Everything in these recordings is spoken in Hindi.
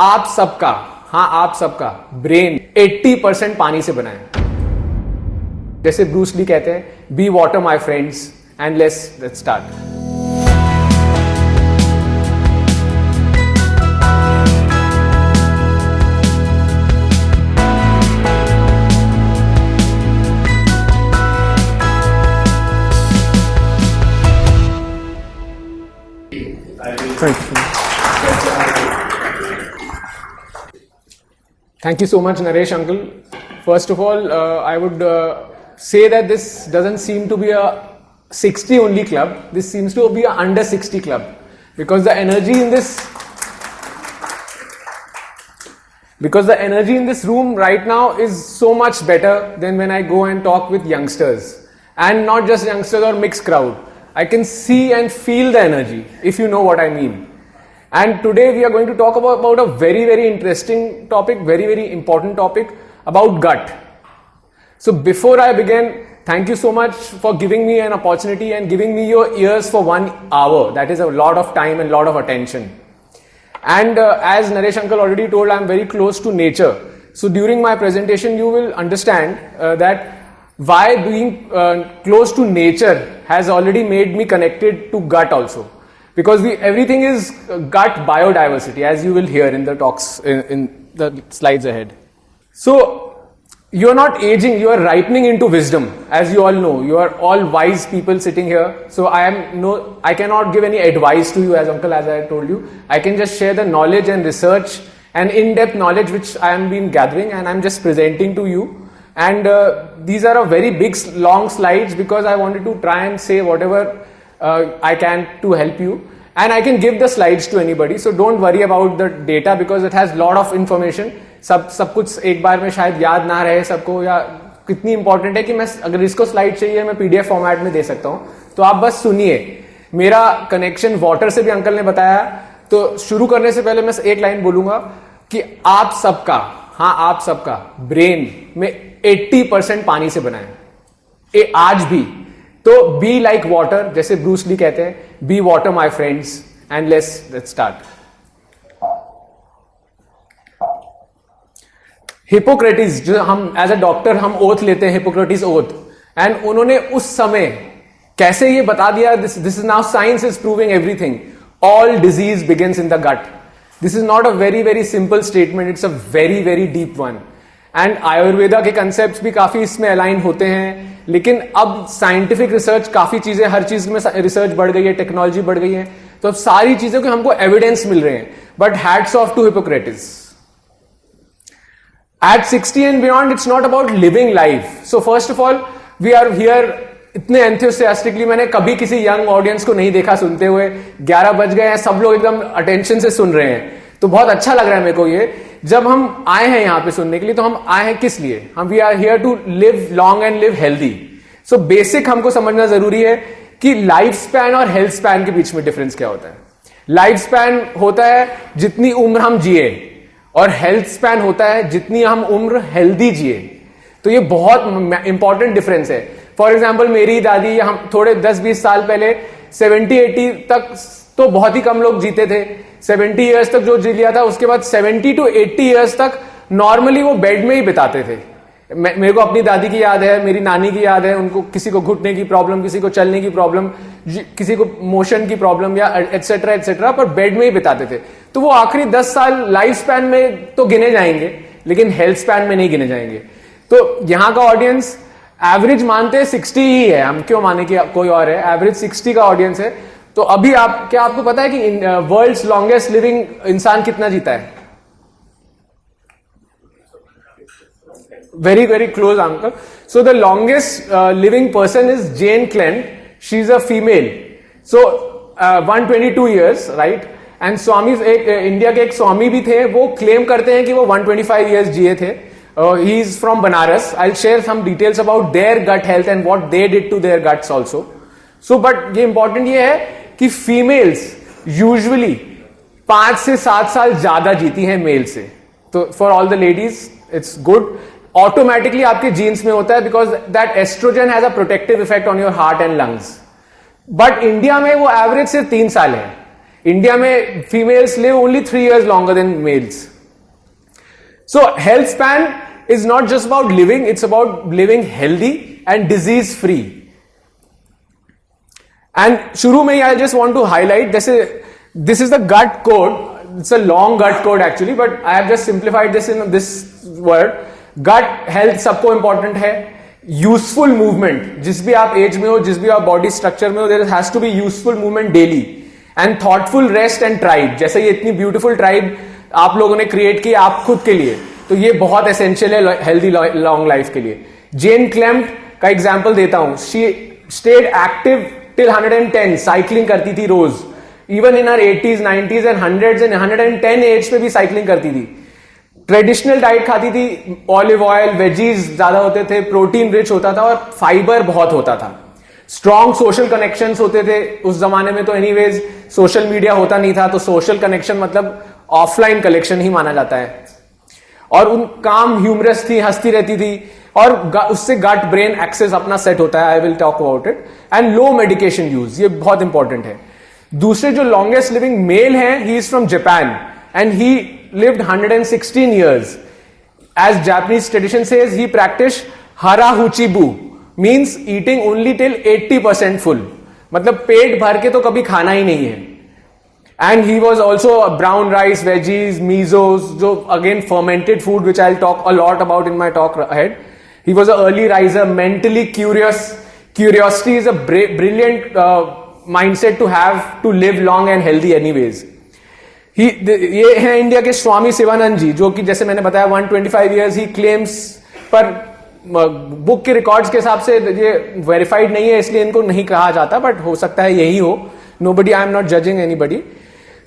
आप सबका, हाँ आप सबका ब्रेन 80% पानी से बना है। जैसे ब्रूस ली कहते हैं, be water my friends and let's start. Thank you so much, Naresh uncle. First of all, I would say that this doesn't seem to be a 60 only club. This seems to be a under 60 club because the energy in this room right now is so much better than when I go and talk with youngsters, and not just youngsters or mixed crowd. I can see and feel the energy, if you know what I mean. And today we are going to talk about a very, very interesting topic, very, very important topic about gut. So before I begin, thank you so much for giving me an opportunity and giving me your ears for 1 hour. That is a lot of time and a lot of attention. And as Naresh uncle already told, I am very close to nature. So during my presentation, you will understand that why being close to nature has already made me connected to gut also. Because everything is gut biodiversity, as you will hear in the talks, in the slides ahead. So, you are not aging, you are ripening into wisdom. As you all know, you are all wise people sitting here. So, I cannot give any advice to you as I told you. I can just share the knowledge and research and in-depth knowledge which I am been gathering, and I am just presenting to you. And these are a very big, long slides because I wanted to try and say whatever I can to help you, and I can give the slides to anybody, so don't worry about the data because it has lot of information. सब कुछ एक बार में शायद याद ना रहे सबको, या कितनी इंपॉर्टेंट है कि मैं अगर इसको स्लाइड चाहिए मैं पीडीएफ फॉर्मेट में दे सकता हूं, तो आप बस सुनिए। मेरा कनेक्शन वाटर से भी अंकल ने बताया, तो शुरू करने से पहले मैं एक लाइन बोलूंगा कि आप सबका, हाँ आप सबका ब्रेन में 80% पानी से बना है, आज भी। तो बी लाइक वाटर, जैसे ब्रूस ली कहते हैं, be water my friends and let's start. Hippocrates, जो हम एज अ डॉक्टर हम ओथ लेते हैं, हिपोक्रेटिस ओथ, एंड उन्होंने उस समय कैसे ये बता दिया, this is now science is proving everything, all disease begins in the gut. This is not a very very simple statement, it's a very very deep one. And Ayurveda के कंसेप्ट भी काफी इसमें अलाइन होते हैं, लेकिन अब साइंटिफिक रिसर्च, काफी चीजें, हर चीज में रिसर्च बढ़ गई है, टेक्नोलॉजी बढ़ गई है, तो अब सारी चीजों के हमको एविडेंस मिल रहे हैं। But hats off to Hippocrates. At 60 and beyond, it's not about living life. So first of all we are here इतने एंथुसियास्टिकली, मैंने कभी किसी यंग ऑडियंस को नहीं देखा सुनते हुए। 11 बज गए हैं, सब लोग एकदम अटेंशन से सुन रहे हैं, तो बहुत अच्छा लग रहा है मेरे को ये। जब हम आए हैं यहां पे सुनने के लिए, तो हम आए हैं किस लिए? हम we are here to live long and live healthy. So basic हमको समझना जरूरी है कि लाइफ स्पैन और हेल्थ स्पैन के बीच में डिफरेंस क्या होता है। लाइफ स्पैन होता है जितनी उम्र हम जिए, और हेल्थ स्पैन होता है जितनी हम उम्र हेल्दी जिए। तो ये बहुत इंपॉर्टेंट डिफरेंस है। फॉर एग्जाम्पल, मेरी दादी, हम थोड़े 10-20 साल पहले 70-80 तक तो बहुत ही कम लोग जीते थे। 70 ईयर्स तक जो जी लिया था, उसके बाद 70 to 80 ईयर्स तक नॉर्मली वो बेड में ही बिताते थे। मेरे को अपनी दादी की याद है, मेरी नानी की याद है, उनको किसी को घुटने की प्रॉब्लम, किसी को चलने की प्रॉब्लम, किसी को मोशन की प्रॉब्लम, या एटसेट्रा एटसेट्रा, पर बेड में ही बिताते थे। तो वो आखिरी 10 साल लाइफ स्पैन में तो गिने जाएंगे, लेकिन हेल्थ स्पैन में नहीं गिने जाएंगे। तो यहां का ऑडियंस एवरेज मानते हैं 60 ही है, हम क्यों माने कि कोई और है, एवरेज 60 का ऑडियंस है। तो अभी आपको पता है कि वर्ल्ड्स लॉन्गेस्ट लिविंग इंसान कितना जीता है? Very very close uncle. So the longest living person is Jeanne Calment, she is a female. So 122 years, right. And Swami, एक इंडिया के एक स्वामी भी थे, वो क्लेम करते हैं कि वो 125 ईयर्स जिए थे। He is from Banaras. I will share some details about their gut health and what they did to their guts also. So but ये इंपॉर्टेंट ये है कि फीमेल्स यूजुअली 5 से 7 साल ज्यादा जीती हैं मेल से। तो for all the ladies it's good, automatically आपके जीन्स में होता है, because that estrogen has a protective effect on your heart and lungs. But India में वो एवरेज सिर्फ 3 साल है। इंडिया में females live only 3 years longer than males. So health span is not just about living, it's about living healthy and disease free. And shuru mein I just want to highlight this is the gut code. It's a long gut code actually, but I have just simplified this in this word. Gut health सबको important है. Useful movement, जिस भी आप एज में हो, जिस भी आप बॉडी स्ट्रक्चर में हो, there has to be useful movement daily. And thoughtful rest and tribe, जैसे ये इतनी beautiful tribe आप लोगों ने क्रिएट की आप खुद के लिए, तो ये बहुत एसेंशियल है हेल्दी लॉन्ग लाइफ के लिए. जेन क्लेम्ट का एग्जाम्पल देता हूं. She stayed active till 110, cycling करती थी रोज. Even in her 80s, 90s and 100s and 110 age पे भी साइकिलिंग करती थी. ट्रेडिशनल डाइट खाती थी, ऑलिव ऑयल, वेजीज ज्यादा होते थे, प्रोटीन रिच होता था और फाइबर बहुत होता था. स्ट्रॉन्ग सोशल कनेक्शंस होते थे उस जमाने में. तो एनीवेज सोशल मीडिया होता नहीं था, तो सोशल कनेक्शन मतलब ऑफलाइन कलेक्शन ही माना जाता है. और उन काम ह्यूमरस थी, हंसती रहती थी और उससे गट ब्रेन एक्सेस अपना सेट होता है. I will talk about it. And low medication use, ये बहुत इंपॉर्टेंट है. दूसरे जो लॉन्गेस्ट लिविंग मेल हैं, ही is from Japan and he lived 116 years. As Japanese tradition says, he practiced harahuchibu, means eating only till 80% full. मतलब पेट भर के तो कभी खाना ही नहीं है. And he was also brown rice, veggies, misos, जो again fermented food, which I'll talk a lot about in my talk ahead. He was an early riser, mentally curious. Curiosity is a brilliant mindset to have to live long and healthy anyways. ये है इंडिया के स्वामी शिवानंद जी, जो कि जैसे मैंने बताया 125 इयर्स ही क्लेम्स, पर बुक के रिकॉर्ड्स के हिसाब से ये वेरीफाइड नहीं है, इसलिए इनको नहीं कहा जाता, बट हो सकता है यही हो. Nobody, I am not judging anybody.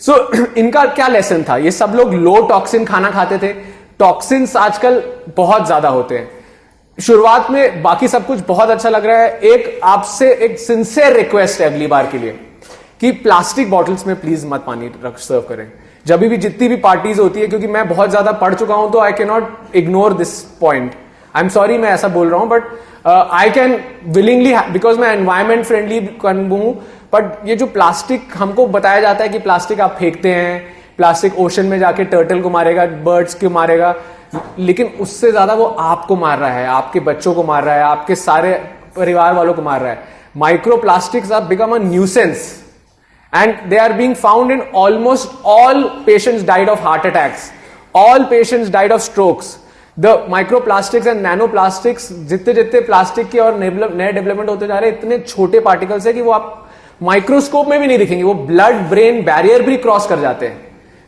So इनका क्या लेसन था? ये सब लोग लो टॉक्सिन खाना खाते थे. टॉक्सिन्स आजकल बहुत ज्यादा होते हैं. शुरुआत में बाकी सब कुछ बहुत अच्छा लग रहा है. एक आपसे एक सिंसियर रिक्वेस्ट है अगली बार के लिए कि प्लास्टिक बॉटल्स में प्लीज मत पानी सर्व करें जब भी जितनी भी पार्टीज होती है, क्योंकि मैं बहुत ज्यादा पढ़ चुका हूं, तो I can not ignore this point. I am sorry मैं ऐसा बोल रहा हूं, but I can willingly, because मैं एनवायरमेंट फ्रेंडली हूं. बट ये जो प्लास्टिक हमको बताया जाता है कि प्लास्टिक आप फेंकते हैं, प्लास्टिक ओशन में जाके टर्टल को मारेगा, बर्ड्स को मारेगा, लेकिन उससे ज्यादा वो आपको मार रहा है, आपके बच्चों को मार रहा है, आपके सारे परिवार वालों को मार रहा है. Micro plastics are become a nuisance. And they are being found in almost all patients died of heart attacks. All patients died of strokes. The microplastics and nanoplastics, जितने जितने प्लास्टिक के और नए डेवलपमेंट होते जा रहे हैं, इतने छोटे पार्टिकल्स है कि वो आप माइक्रोस्कोप में भी नहीं दिखेंगे. वो ब्लड ब्रेन बैरियर भी क्रॉस कर जाते हैं.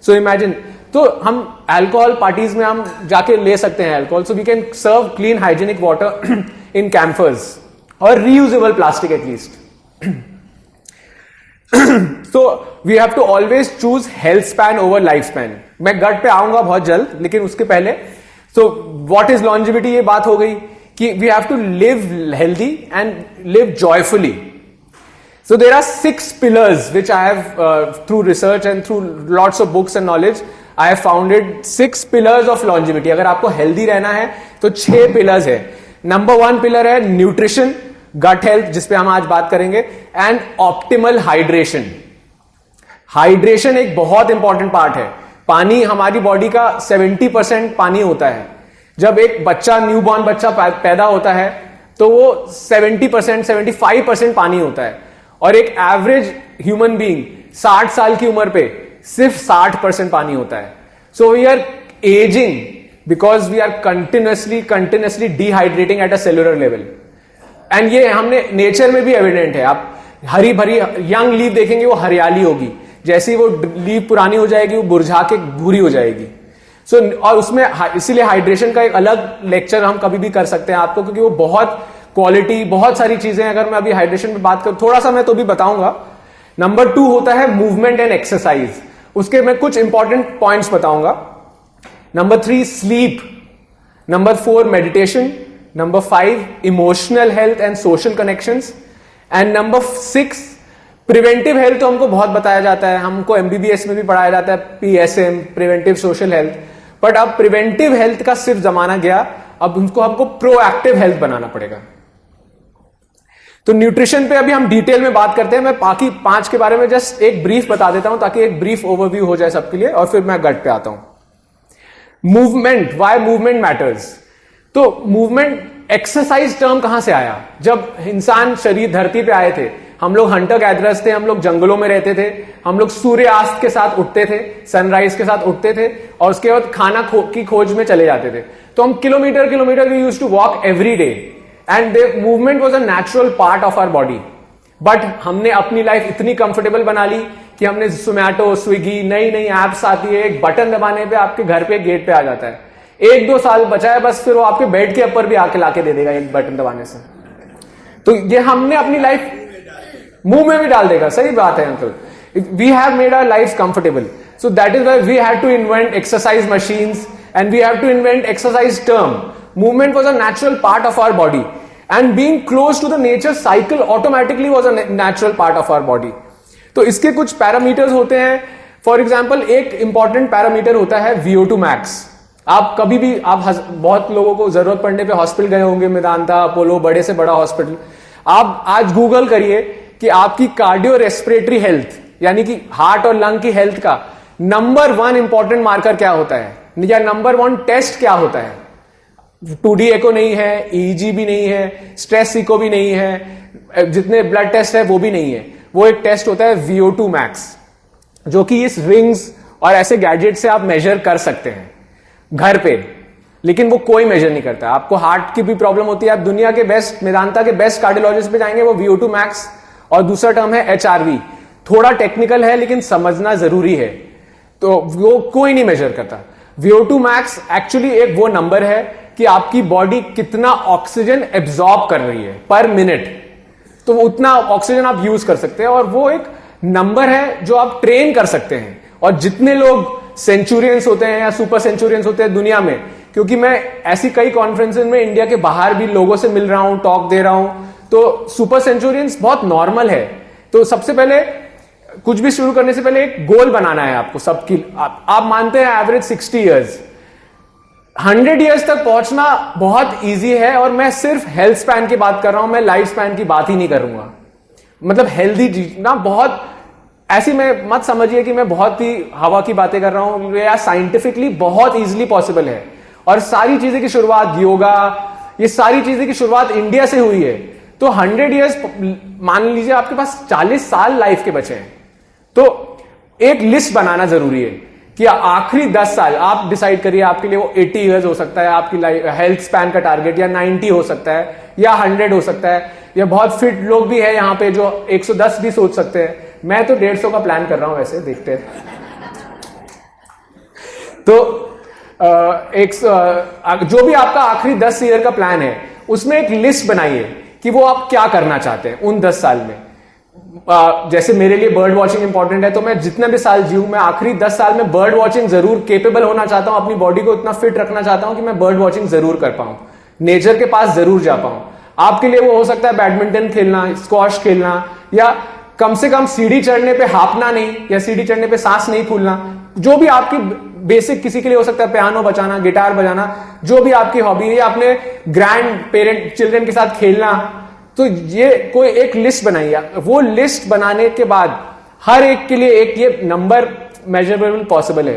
So imagine. तो हम अल्कोहल पार्टीज में हम जाके ले सकते हैं alcohol. So we can serve clean hygienic water in campers और reusable plastic at least. So we have to always choose health span over life span. मैं गट पे आऊंगा बहुत जल्द, लेकिन उसके पहले so what is longevity, ये बात हो गई कि we have to live healthy and live joyfully. So there are 6 pillars which I have through research and through lots of books and knowledge I have founded 6 pillars of longevity. अगर आपको healthy रहना है तो 6 pillars है. Number 1 pillar है nutrition, गट हेल्थ, जिसपे हम आज बात करेंगे, एंड ऑप्टिमल हाइड्रेशन. हाइड्रेशन एक बहुत इंपॉर्टेंट पार्ट है. पानी हमारी बॉडी का 70% पानी होता है. जब एक बच्चा, न्यूबॉर्न बच्चा पैदा होता है तो वो 70%, 75% पानी होता है. और एक एवरेज ह्यूमन बीइंग 60 साल की उम्र पे सिर्फ 60% पानी होता है. So we are ageing because we are continuously dehydrating at a cellular level. And ये हमने नेचर में भी एविडेंट है. आप हरी भरी यंग लीफ देखेंगे, वो हरियाली होगी. जैसे ही वो लीफ पुरानी हो जाएगी, वो मुरझा के भूरी हो जाएगी. सो और उसमें इसीलिए हाइड्रेशन का एक अलग लेक्चर हम कभी भी कर सकते हैं आपको, क्योंकि वो बहुत क्वालिटी, बहुत सारी चीजें. अगर मैं अभी हाइड्रेशन पे बात करूं, थोड़ा सा मैं तो भी बताऊंगा. नंबर 2 होता है मूवमेंट एंड एक्सरसाइज. उसके मैं कुछ इंपॉर्टेंट पॉइंट्स बताऊंगा. Number 3 sleep. Number 4 meditation. Number 5 emotional health and social connections. And number 6 preventive health. तो हमको बहुत बताया जाता है, हमको MBBS में भी पढ़ाया जाता है PSM, preventive social health. But अब preventive health का सिर्फ जमाना गया. अब हमको proactive health बनाना पड़ेगा. तो न्यूट्रिशन पे अभी हम डिटेल में बात करते हैं. मैं बाकी 5 के बारे में जस्ट एक ब्रीफ बता देता हूं ताकि एक ब्रीफ ओवरव्यू हो जाए सबके लिए, और फिर मैं गट पे आता हूं. Movement, why movement matters. तो मूवमेंट, एक्सरसाइज टर्म कहां से आया? जब इंसान शरीर धरती पे आए थे, हम लोग हंटर गैदरर्स थे, हम लोग जंगलों में रहते थे, हम लोग सूर्यास्त के साथ उठते थे, सनराइज के साथ उठते थे, और उसके बाद खाना की खोज में चले जाते थे। तो हम kilometre we used to walk every day, and the movement was a natural part of our body. But हमने अपनी लाइफ इतनी कंफर्टेबल बना ली कि हमने जोमैटो, स्विगी, नई नई एप्स आती है, एक बटन दबाने पे आपके घर पे गेट पे आ जाता है। 1-2 साल बचा है बस, फिर वो आपके बेड के ऊपर भी आके लाके दे देगा एक बटन दबाने से। तो ये हमने अपनी लाइफ मुंह में भी डाल देगा। सही बात है uncle. We have made our life comfortable, so that is why we had to invent exercise machines and we have to invent exercise term. Movement was a natural part of our body, and being close to the nature cycle automatically was a natural part of our body. तो इसके कुछ पैरामीटर्स होते हैं। फॉर एग्जाम्पल, एक इंपॉर्टेंट पैरामीटर होता है VO2 मैक्स। आप कभी भी, आप बहुत लोगों को जरूरत पड़ने पे हॉस्पिटल गए होंगे, मेदांता, अपोलो, बड़े से बड़ा हॉस्पिटल। आप आज गूगल करिए कि आपकी कार्डियो रेस्पिरेटरी हेल्थ, यानी कि हार्ट और लंग की हेल्थ का नंबर 1 इंपॉर्टेंट मार्कर क्या होता है, या नंबर 1 टेस्ट क्या होता है। 2D एको नहीं है, EEG भी नहीं है, स्ट्रेस इको भी नहीं है, जितने ब्लड टेस्ट है वो भी नहीं है। वो एक टेस्ट होता है VO2 मैक्स, जो कि इस रिंग्स और ऐसे गैजेट से आप मेजर कर सकते हैं घर पे, लेकिन वो कोई मेजर नहीं करता। आपको हार्ट की भी प्रॉब्लम होती है, आप दुनिया के बेस्ट, मेदांता के बेस्ट कार्डियोलॉजिस्ट पे जाएंगे, वो VO2 मैक्स, और दूसरा टर्म है HRV। थोड़ा टेक्निकल है लेकिन समझना जरूरी है, तो वो कोई नहीं मेजर करता। VO2 मैक्स एक्चुअली एक वो नंबर है कि आपकी बॉडी कितना ऑक्सीजन एब्जॉर्ब कर रही है पर मिनट, तो उतना ऑक्सीजन आप यूज कर सकते हैं, और वो एक नंबर है जो आप ट्रेन कर सकते हैं। और जितने लोग सेंचुरियंस होते हैं या सुपर सेंचुरियंस होते हैं दुनिया में, क्योंकि मैं ऐसी कई कॉन्फ्रेंसेस में इंडिया के बाहर भी लोगों से मिल रहा हूं, टॉक दे रहा हूं, तो सुपर सेंचुरियंस बहुत नॉर्मल है। तो सबसे पहले, कुछ भी शुरू करने से पहले एक गोल बनाना है आपको सबकी। आप मानते हैं एवरेज 60 ईयर्स, 100 ईयर्स तक पहुंचना बहुत इजी है, और मैं सिर्फ हेल्थ स्पैन की बात कर रहा हूं, मैं लाइफ स्पैन की बात ही नहीं करूंगा। मतलब हेल्दी जीना, बहुत ऐसी में मत समझिए कि मैं बहुत ही हवा की बातें कर रहा हूं, या साइंटिफिकली बहुत इजीली पॉसिबल है। और सारी चीजें की शुरुआत, योगा, ये सारी चीजें की शुरुआत इंडिया से हुई है। तो 100 ईयर्स, मान लीजिए आपके पास 40 साल लाइफ के बचे हैं, तो एक लिस्ट बनाना जरूरी है कि आखिरी 10 साल आप डिसाइड करिए। आपके लिए वो 80 ईयर्स हो सकता है, आपकी हेल्थ स्पैन का टारगेट, या 90 हो सकता है, या 100 हो सकता है, या बहुत फिट लोग भी है यहाँ पे जो 110 भी सोच सकते हैं। मैं तो 150 का प्लान कर रहा हूं, वैसे देखते हैं। तो जो भी आपका आखिरी 10 ईयर का प्लान है, उसमें एक लिस्ट बनाइए कि वो आप क्या करना चाहते हैं उन 10 साल में। जैसे मेरे लिए बर्ड वॉचिंग इंपॉर्टेंट है, तो मैं जितने भी साल जीऊं, मैं आखिरी 10 साल में बर्ड वॉचिंग जरूर केपेबल होना चाहता हूं, अपनी बॉडी को इतना फिट रखना चाहता हूं कि मैं बर्ड वॉचिंग जरूर कर पाऊं, नेचर के पास जरूर जा पाऊं। आपके लिए वो हो सकता है बैडमिंटन खेलना, स्क्वॉश खेलना, या कम से कम सीढ़ी चढ़ने पे हाफना नहीं, या सीढ़ी चढ़ने पे सांस नहीं फूलना। जो भी आपकी बेसिक, किसी के लिए हो सकता है पियानो बजाना, गिटार बजाना, जो भी आपकी हॉबी है, या अपने ग्रैंड पेरेंट चिल्ड्रन के साथ खेलना। तो ये कोई एक लिस्ट बनाइए। वो लिस्ट बनाने के बाद हर एक के लिए एक ये नंबर मेजरेबल पॉसिबल है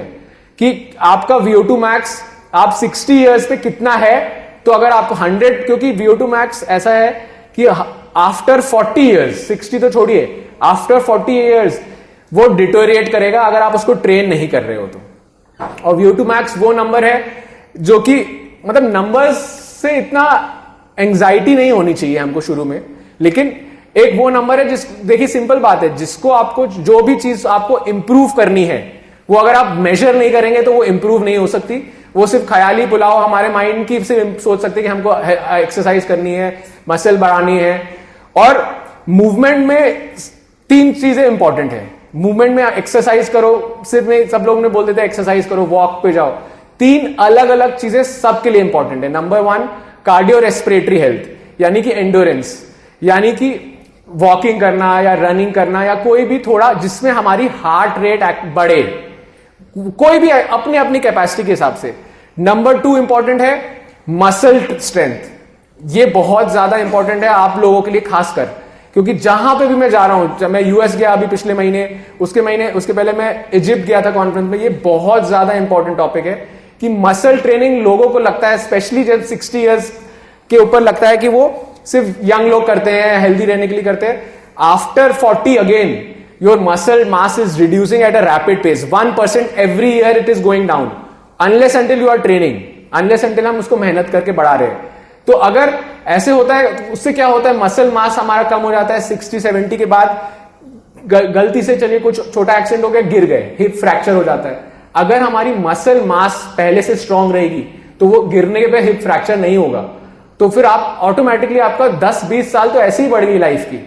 कि आपका VO2 मैक्स आप 60 ईयर्स पे कितना है। तो अगर आपको 100, क्योंकि VO2 मैक्स ऐसा है कि आफ्टर 40 ईयर्स, 60 तो छोड़िए, आफ्टर 40 ईयर्स वो डिटोरिएट करेगा अगर आप उसको ट्रेन नहीं कर रहे हो तो। और VO2 मैक्स वो नंबर है जो कि, मतलब नंबर्स से इतना एंजाइटी नहीं होनी चाहिए हमको शुरू में, लेकिन एक वो नंबर है देखिए सिंपल बात है, जिसको आपको, जो भी चीज आपको इंप्रूव करनी है, वो अगर आप मेजर नहीं करेंगे तो वो इंप्रूव नहीं हो सकती। वो सिर्फ ख्याली पुलाव हमारे माइंड की सिर्फ सोच सकते हैं कि हमको एक्सरसाइज करनी है, मसल बढ़ानी है। और मूवमेंट में 3 चीजें इंपॉर्टेंट है। मूवमेंट में एक्सरसाइज करो, सिर्फ नहीं, सब लोग ने बोल देते एक्सरसाइज करो, वॉक पे जाओ। 3 अलग अलग चीजें सबके लिए इंपॉर्टेंट है। नंबर 1 कार्डियो रेस्पिरेटरी हेल्थ, यानी कि एंडोरेंस, यानी कि वॉकिंग करना या रनिंग करना या कोई भी थोड़ा जिसमें हमारी हार्ट रेट बढ़े, कोई भी अपनी अपनी कैपेसिटी के हिसाब से। नंबर 2 इंपॉर्टेंट है मसल स्ट्रेंथ। ये बहुत ज्यादा इंपॉर्टेंट है आप लोगों के लिए खासकर, क्योंकि जहां पे भी मैं जा रहा हूं, मैं यूएस गया अभी पिछले महीने, उसके पहले मैं इजिप्ट गया था कॉन्फ्रेंस में। ये बहुत ज्यादा इंपॉर्टेंट टॉपिक है कि मसल ट्रेनिंग लोगों को लगता है, स्पेशली जब 60 इयर्स के ऊपर, लगता है कि वो सिर्फ यंग लोग करते हैं, हेल्दी रहने के लिए करते हैं. After 40 again your muscle mass is reducing at a rapid pace. 1% every year it is going down, unless until you are training, unless until हम उसको मेहनत करके बढ़ा रहे हैं. तो अगर ऐसे होता है, उससे क्या होता है, मसल मास हमारा कम हो जाता है 60-70 के बाद. गलती से चलिए कुछ छोटा एक्सीडेंट हो गया, गिर गए, हिप फ्रैक्चर हो जाता है. अगर हमारी मसल मास पहले से स्ट्रांग रहेगी तो वो गिरने पे हिप फ्रैक्चर नहीं होगा. तो फिर आप ऑटोमेटिकली आपका 10-20 साल तो ऐसे ही बढ़ गई लाइफ की.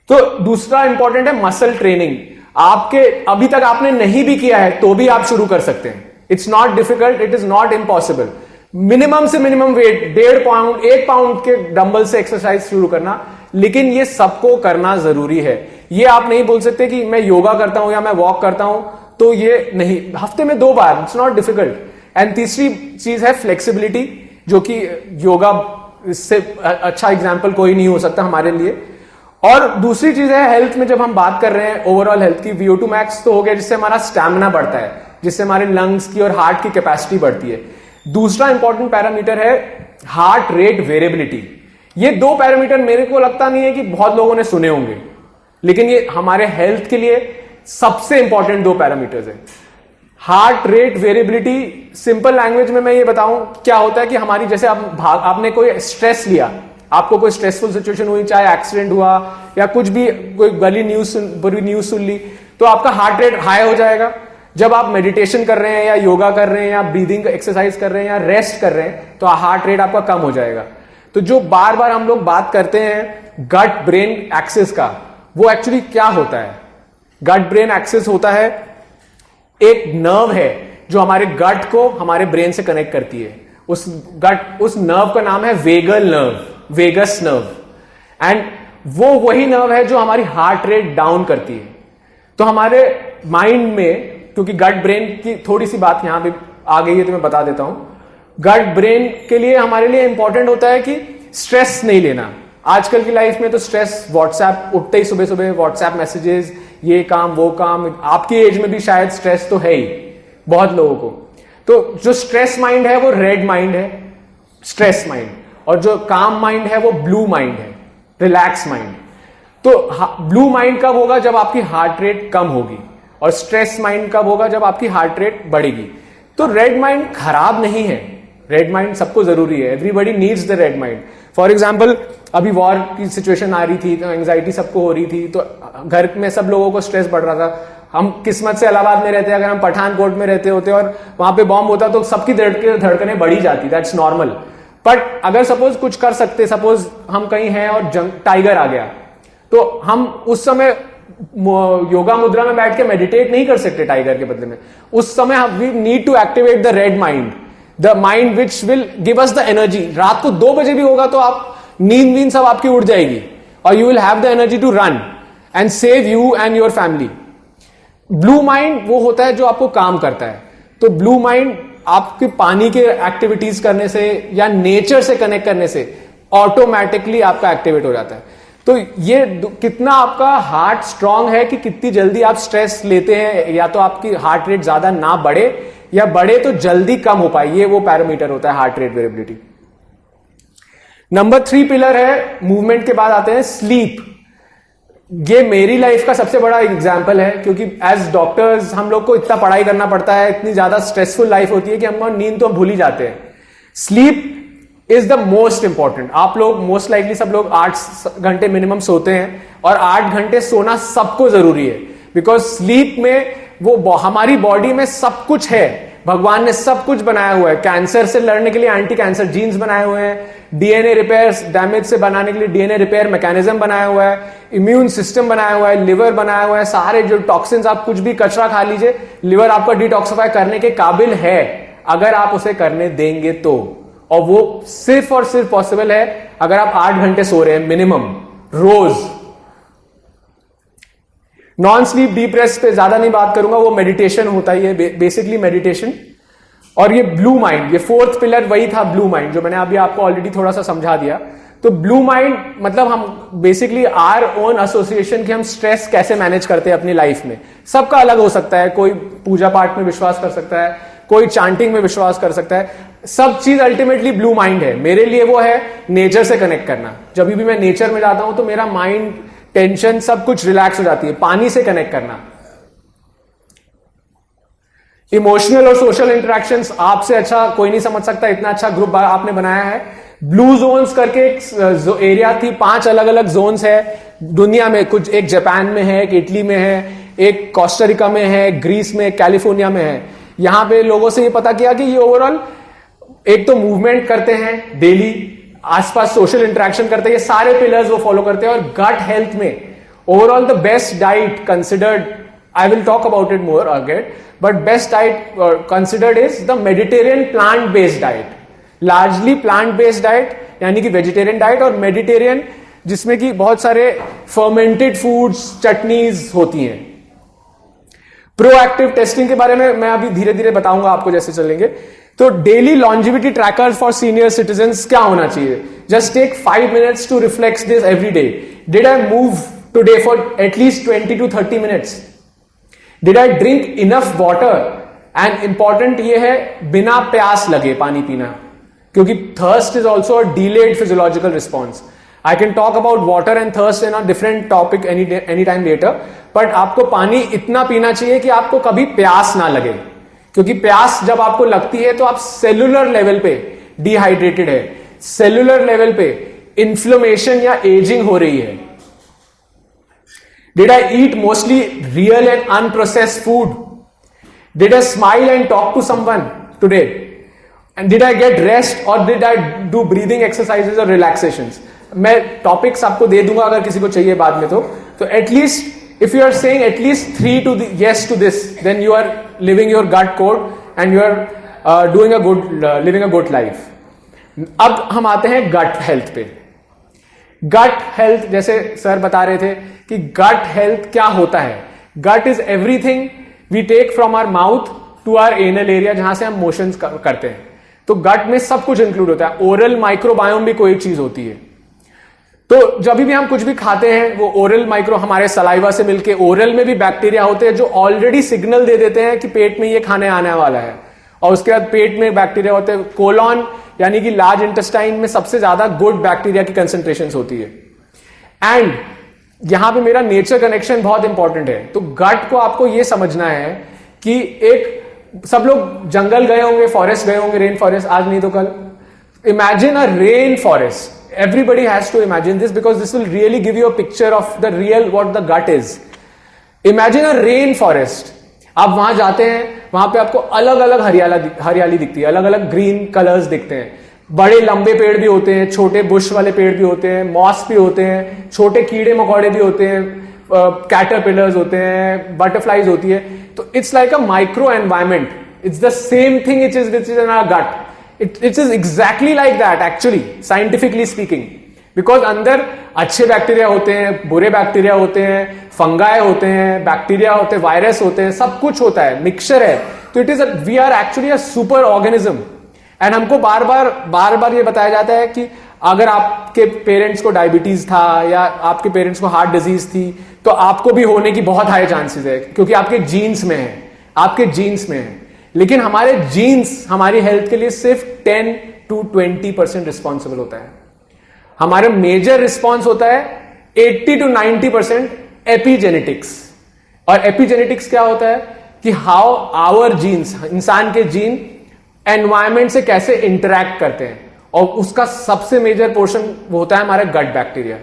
तो दूसरा इंपॉर्टेंट है मसल ट्रेनिंग. आपके अभी तक आपने नहीं भी किया है तो भी आप शुरू कर सकते हैं. It's not difficult, it is not impossible. Minimum से मिनिमम वेट 1.5 पाउंड 1 पाउंड के डंबल से एक्सरसाइज शुरू करना, लेकिन ये सबको करना जरूरी है. ये आप नहीं बोल सकते कि मैं योगा करता हूं या मैं वॉक करता हूं तो ये नहीं, हफ्ते में 2 बार, इट्स नॉट डिफिकल्ट. एंड तीसरी चीज है फ्लेक्सिबिलिटी, जो कि योगा इससे अच्छा एग्जाम्पल कोई नहीं हो सकता हमारे लिए. और दूसरी चीज है हेल्थ में, जब हम बात कर रहे हैं ओवरऑल हेल्थ की, VO2 मैक्स तो हो गया जिससे हमारा स्टैमिना बढ़ता है, जिससे हमारे लंग्स की और हार्ट की कैपेसिटी बढ़ती है. दूसरा इंपॉर्टेंट पैरामीटर है हार्ट रेट वेरिएबिलिटी. ये 2 पैरामीटर मेरे को लगता नहीं है कि बहुत लोगों ने सुने होंगे, लेकिन ये हमारे हेल्थ के लिए सबसे इंपॉर्टेंट 2 पैरामीटर्स है. Heart rate variability, simple language में मैं ये बताऊं क्या होता है कि हमारी, जैसे आपने कोई स्ट्रेस लिया, आपको कोई स्ट्रेसफुल सिचुएशन हुई, चाहे एक्सीडेंट हुआ या कुछ भी, कोई बुरी न्यूज सुन ली, तो आपका हार्ट रेट हाई हो जाएगा. जब आप मेडिटेशन कर रहे हैं या योगा कर रहे हैं या ब्रीदिंग एक्सरसाइज कर रहे हैं या रेस्ट कर रहे हैं तो हार्ट रेट आपका कम हो जाएगा. तो जो बार बार हम लोग बात करते हैं गट ब्रेन एक्सिस का, वो एक्चुअली क्या होता है? गट ब्रेन एक्सिस होता है, एक नर्व है जो हमारे गट को हमारे ब्रेन से कनेक्ट करती है. उस नर्व का नाम है vagal nerve, vagus nerve. And वो वही नर्व है जो हमारी हार्ट रेट डाउन करती है. तो हमारे माइंड में, क्योंकि गट ब्रेन की थोड़ी सी बात यहां पे आ गई है तो मैं बता देता हूं. गट ब्रेन के लिए हमारे लिए इंपॉर्टेंट होता है कि स्ट्रेस नहीं लेना. आजकल की लाइफ में तो स्ट्रेस, व्हाट्सएप, उठते ही सुबह सुबह व्हाट्सएप मैसेजेस, ये काम वो काम, आपकी एज में भी शायद स्ट्रेस तो है ही बहुत लोगों को. तो जो स्ट्रेस माइंड है वो रेड माइंड है, स्ट्रेस माइंड, और जो काम माइंड है वो ब्लू माइंड है, रिलैक्स माइंड. तो ब्लू माइंड कब होगा? जब आपकी हार्ट रेट कम होगी. और स्ट्रेस माइंड कब होगा? जब आपकी हार्ट रेट बढ़ेगी. तो रेड माइंड खराब नहीं है, रेड माइंड सबको जरूरी है. Everybody needs the red mind. For example, अभी वॉर की सिचुएशन आ रही थी तो एंग्जाइटी सबको हो रही थी, तो घर में सब लोगों को स्ट्रेस बढ़ रहा था. हम किस्मत से इलाहाबाद में रहते हैं, अगर हम पठानकोट में रहते होते और वहां पे बॉम्ब होता तो सबकी धड़कनें बढ़ी जाती. That's normal. बट अगर सपोज कुछ कर सकते, सपोज हम कहीं हैं और टाइगर आ गया, तो हम उस समय योगा मुद्रा में बैठ के मेडिटेट नहीं कर सकते टाइगर के बदले में. उस समय we need to activate the red mind, the mind which will give us the energy. रात को 2 बजे भी होगा तो आप नींद सब आपकी उड़ जाएगी और you will have the energy to run and save you and your family. Blue mind वो होता है जो आपको काम करता है. तो ब्लू माइंड आपके पानी के एक्टिविटीज करने से या नेचर से कनेक्ट करने से ऑटोमेटिकली आपका एक्टिवेट हो जाता है. तो ये कितना आपका हार्ट स्ट्रांग है कि कितनी जल्दी आप स्ट्रेस लेते हैं, या तो आपकी हार्ट रेट ज्यादा ना बढ़े या बढ़े तो जल्दी कम हो पाए, ये वो पैरामीटर होता है heart rate variability. Number 3 pillar है, मूवमेंट के बाद आते हैं स्लीप. ये मेरी लाइफ का सबसे बड़ा एग्जाम्पल है, क्योंकि एज डॉक्टर्स हम लोग को इतना पढ़ाई करना पड़ता है, इतनी ज्यादा स्ट्रेसफुल लाइफ होती है कि हम नींद तो भूल ही जाते हैं. Sleep is the most important. आप लोग मोस्ट लाइकली सब लोग 8 घंटे मिनिमम सोते हैं, और 8 घंटे सोना सबको जरूरी है. बिकॉज स्लीप में वो हमारी बॉडी में सब कुछ है, भगवान ने सब कुछ बनाया हुआ है. कैंसर से लड़ने के लिए एंटी कैंसर जीन्स बनाए हुए हैं, डीएनए रिपेयर डैमेज से बनाने के लिए डीएनए रिपेयर मैकेनिज्म बनाया हुआ है, इम्यून सिस्टम बनाया हुआ है, लिवर बनाया हुआ है. सारे जो टॉक्सिन्स, आप कुछ भी कचरा खा लीजिए, लिवर आपका डिटॉक्सिफाई करने के काबिल है अगर आप उसे करने देंगे तो. और वो सिर्फ और सिर्फ पॉसिबल है अगर आप 8 घंटे सो रहे हैं मिनिमम रोज. नॉन स्लीप डीप रेस्ट पे ज्यादा नहीं बात करूंगा, वो मेडिटेशन होता ही है, बेसिकली मेडिटेशन. और ये ब्लू माइंड, ये 4th पिलर वही था ब्लू माइंड, जो मैंने अभी आपको ऑलरेडी थोड़ा सा समझा दिया. तो ब्लू माइंड मतलब हम बेसिकली आर ओन एसोसिएशन कि हम स्ट्रेस कैसे मैनेज करते हैं अपनी लाइफ में. सबका अलग हो सकता है, कोई पूजा पाठ में विश्वास कर सकता है, कोई चांटिंग में विश्वास कर सकता है। सब चीज अल्टीमेटली ब्लू माइंड है। मेरे लिए वो है नेचर से कनेक्ट करना। जब भी मैं नेचर में जाता हूं तो मेरा माइंड, टेंशन, सब कुछ रिलैक्स हो जाती है। पानी से कनेक्ट करना। इमोशनल और सोशल इंटरेक्शंस आपसे अच्छा कोई नहीं समझ सकता, इतना अच्छा ग्रुप आपने बनाया है। ब्लू जोन्स करके एक एरिया थी, 5 अलग अलग जोन्स है दुनिया में। कुछ एक जापान में है, एक इटली में है, एक कोस्टारिका में है, ग्रीस में, कैलिफोर्निया में है। यहां पे लोगों से ये पता किया कि ये ओवरऑल एक तो मूवमेंट करते हैं डेली, आसपास सोशल इंटरेक्शन करते हैं, ये सारे पिलर्स वो फॉलो करते हैं। और गट हेल्थ में overall the best diet considered, I will talk about it more again, but best diet considered is the Mediterranean plant-based diet. Largely plant-based diet, यानी कि वेजिटेरियन डाइट, और मेडिटेरियन जिसमें कि बहुत सारे फर्मेंटेड फूड्स, चटनीज होती हैं। प्रोएक्टिव टेस्टिंग के बारे में मैं अभी धीरे धीरे बताऊंगा आपको जैसे चलेंगे। तो daily longevity tracker for senior citizens क्या होना चाहिए? Just take 5 minutes to reflect this every day. Did I move today for at least 20 to 30 minutes? Did I drink enough water? And important ये है बिना प्यास लगे पानी पीना, क्योंकि thirst is also a delayed physiological response. I can talk about water and thirst in a different topic any time later, but आपको पानी इतना पीना चाहिए कि आपको कभी प्यास ना लगे, क्योंकि प्यास जब आपको लगती है तो आप सेलुलर लेवल पे डिहाइड्रेटेड है, सेलुलर लेवल पे इन्फ्लेमेशन या एजिंग हो रही है। Did I eat mostly real and unprocessed food? Did I smile and talk to someone today? And did I get rest or did I do breathing exercises or relaxations? मैं टॉपिक्स आपको दे दूंगा अगर किसी को चाहिए बाद में। तो at least if you are saying at least 3 to yes to this, then you are living your gut code and you are doing a good living a good life. अब हम आते हैं गट हेल्थ पे। गट हेल्थ, जैसे सर बता रहे थे कि गट हेल्थ क्या होता है। Gut is everything we take from our mouth to our anal area, जहां से हम मोशंस करते हैं। तो गट में सब कुछ इंक्लूड होता है। ओरल माइक्रोबायोम भी कोई चीज होती है। तो जब भी हम कुछ भी खाते हैं वो ओरल माइक्रो हमारे सलाइवा से मिलके ओरल में भी बैक्टीरिया होते हैं जो ऑलरेडी सिग्नल दे देते हैं कि पेट में ये खाने आने वाला है। और उसके बाद पेट में बैक्टीरिया होते हैं। कोलॉन यानी कि लार्ज इंटेस्टाइन में सबसे ज्यादा गुड बैक्टीरिया की कंसेंट्रेशन होती है। एंड यहां पे मेरा नेचर कनेक्शन बहुत इंपॉर्टेंट है। तो गट को आपको यह समझना है कि एक, सब लोग जंगल गए होंगे, फॉरेस्ट गए होंगे, रेन फॉरेस्ट, आज नहीं तो कल। Imagine a rain forest. Everybody has to imagine this because this will really give you a picture of the real what the gut is. Imagine a rain forest. आप वहां जाते हैं, वहां पे आपको अलग अलग हरियाली दिखती है, अलग अलग ग्रीन कलर्स दिखते हैं। बड़े लंबे पेड़ भी होते हैं, छोटे बुश वाले पेड़ भी होते हैं, मॉस भी होते हैं, छोटे कीड़े मकोड़े भी होते हैं, कैटरपिलर्स होते हैं, बटरफ्लाईज होती है। तो it's like a micro environment. It's the same thing it is in our gut. It is exactly like that actually, scientifically speaking, because अंदर अच्छे बैक्टीरिया होते हैं, बुरे बैक्टीरिया होते हैं, फंगाई होते हैं, बैक्टीरिया होते हैं, वायरस होते हैं, सब कुछ होता है, मिक्सचर है। तो it is we are actually a super organism. And हमको बार बार ये बताया जाता है कि अगर आपके पेरेंट्स को डायबिटीज था या आपके पेरेंट्स को हार्ट डिजीज थी तो आपको भी होने की बहुत हाई चांसेस है, क्योंकि आपके जीन्स में है, आपके जीन्स में है। लेकिन हमारे जीन्स हमारी हेल्थ के लिए सिर्फ 10 to 20% रिस्पॉन्सिबल होता है। हमारे मेजर रिस्पॉन्स होता है 80 to 90% एपिजेनेटिक्स। और एपिजेनेटिक्स क्या होता है कि हाउ आवर जीन्स, इंसान के जीन एनवायरमेंट से कैसे इंटरैक्ट करते हैं, और उसका सबसे मेजर पोर्शन होता है हमारा गट बैक्टीरिया।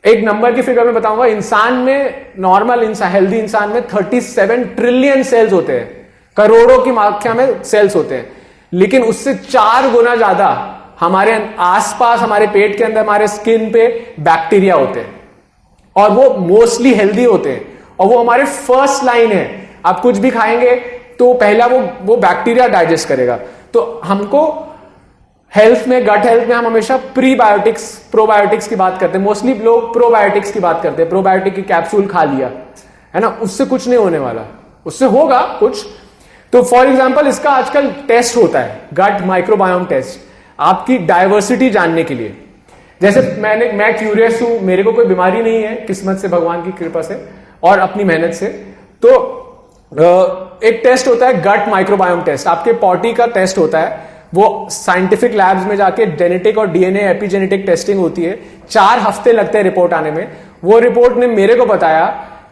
एक नंबर की फिगर में बताऊंगा, इंसान में, नॉर्मल इंसान, हेल्दी इंसान में 37 ट्रिलियन सेल्स होते हैं, करोड़ों की मात्रा में सेल्स होते हैं। लेकिन उससे 4 गुना ज्यादा हमारे आसपास, हमारे पेट के अंदर, हमारे स्किन पे बैक्टीरिया होते हैं, और वो मोस्टली हेल्दी होते हैं, और वो हमारे फर्स्ट लाइन है। आप कुछ भी खाएंगे तो पहला वो बैक्टीरिया डाइजेस्ट करेगा। तो हमको हेल्थ में, गट हेल्थ में हम हमेशा प्रीबायोटिक्स, प्रोबायोटिक्स की बात करते हैं। मोस्टली लोग प्रोबायोटिक्स की बात करते हैं। प्रोबायोटिक की कैप्सूल खा लिया है ना, उससे कुछ नहीं होने वाला, उससे होगा कुछ। तो फॉर एग्जाम्पल इसका आजकल टेस्ट होता है, गट माइक्रोबायोम टेस्ट, आपकी डायवर्सिटी जानने के लिए। जैसे मैं क्यूरियस हूं, मेरे को कोई बीमारी नहीं है किस्मत से, भगवान की कृपा से और अपनी मेहनत से। तो एक टेस्ट होता है गट माइक्रोबायोम टेस्ट, आपके पॉटी का टेस्ट होता है, वो साइंटिफिक लैब्स में जाके जेनेटिक और डीएनए एपिजेनेटिक टेस्टिंग होती है, 4 हफ्ते लगते हैं रिपोर्ट आने में। वो रिपोर्ट ने मेरे को बताया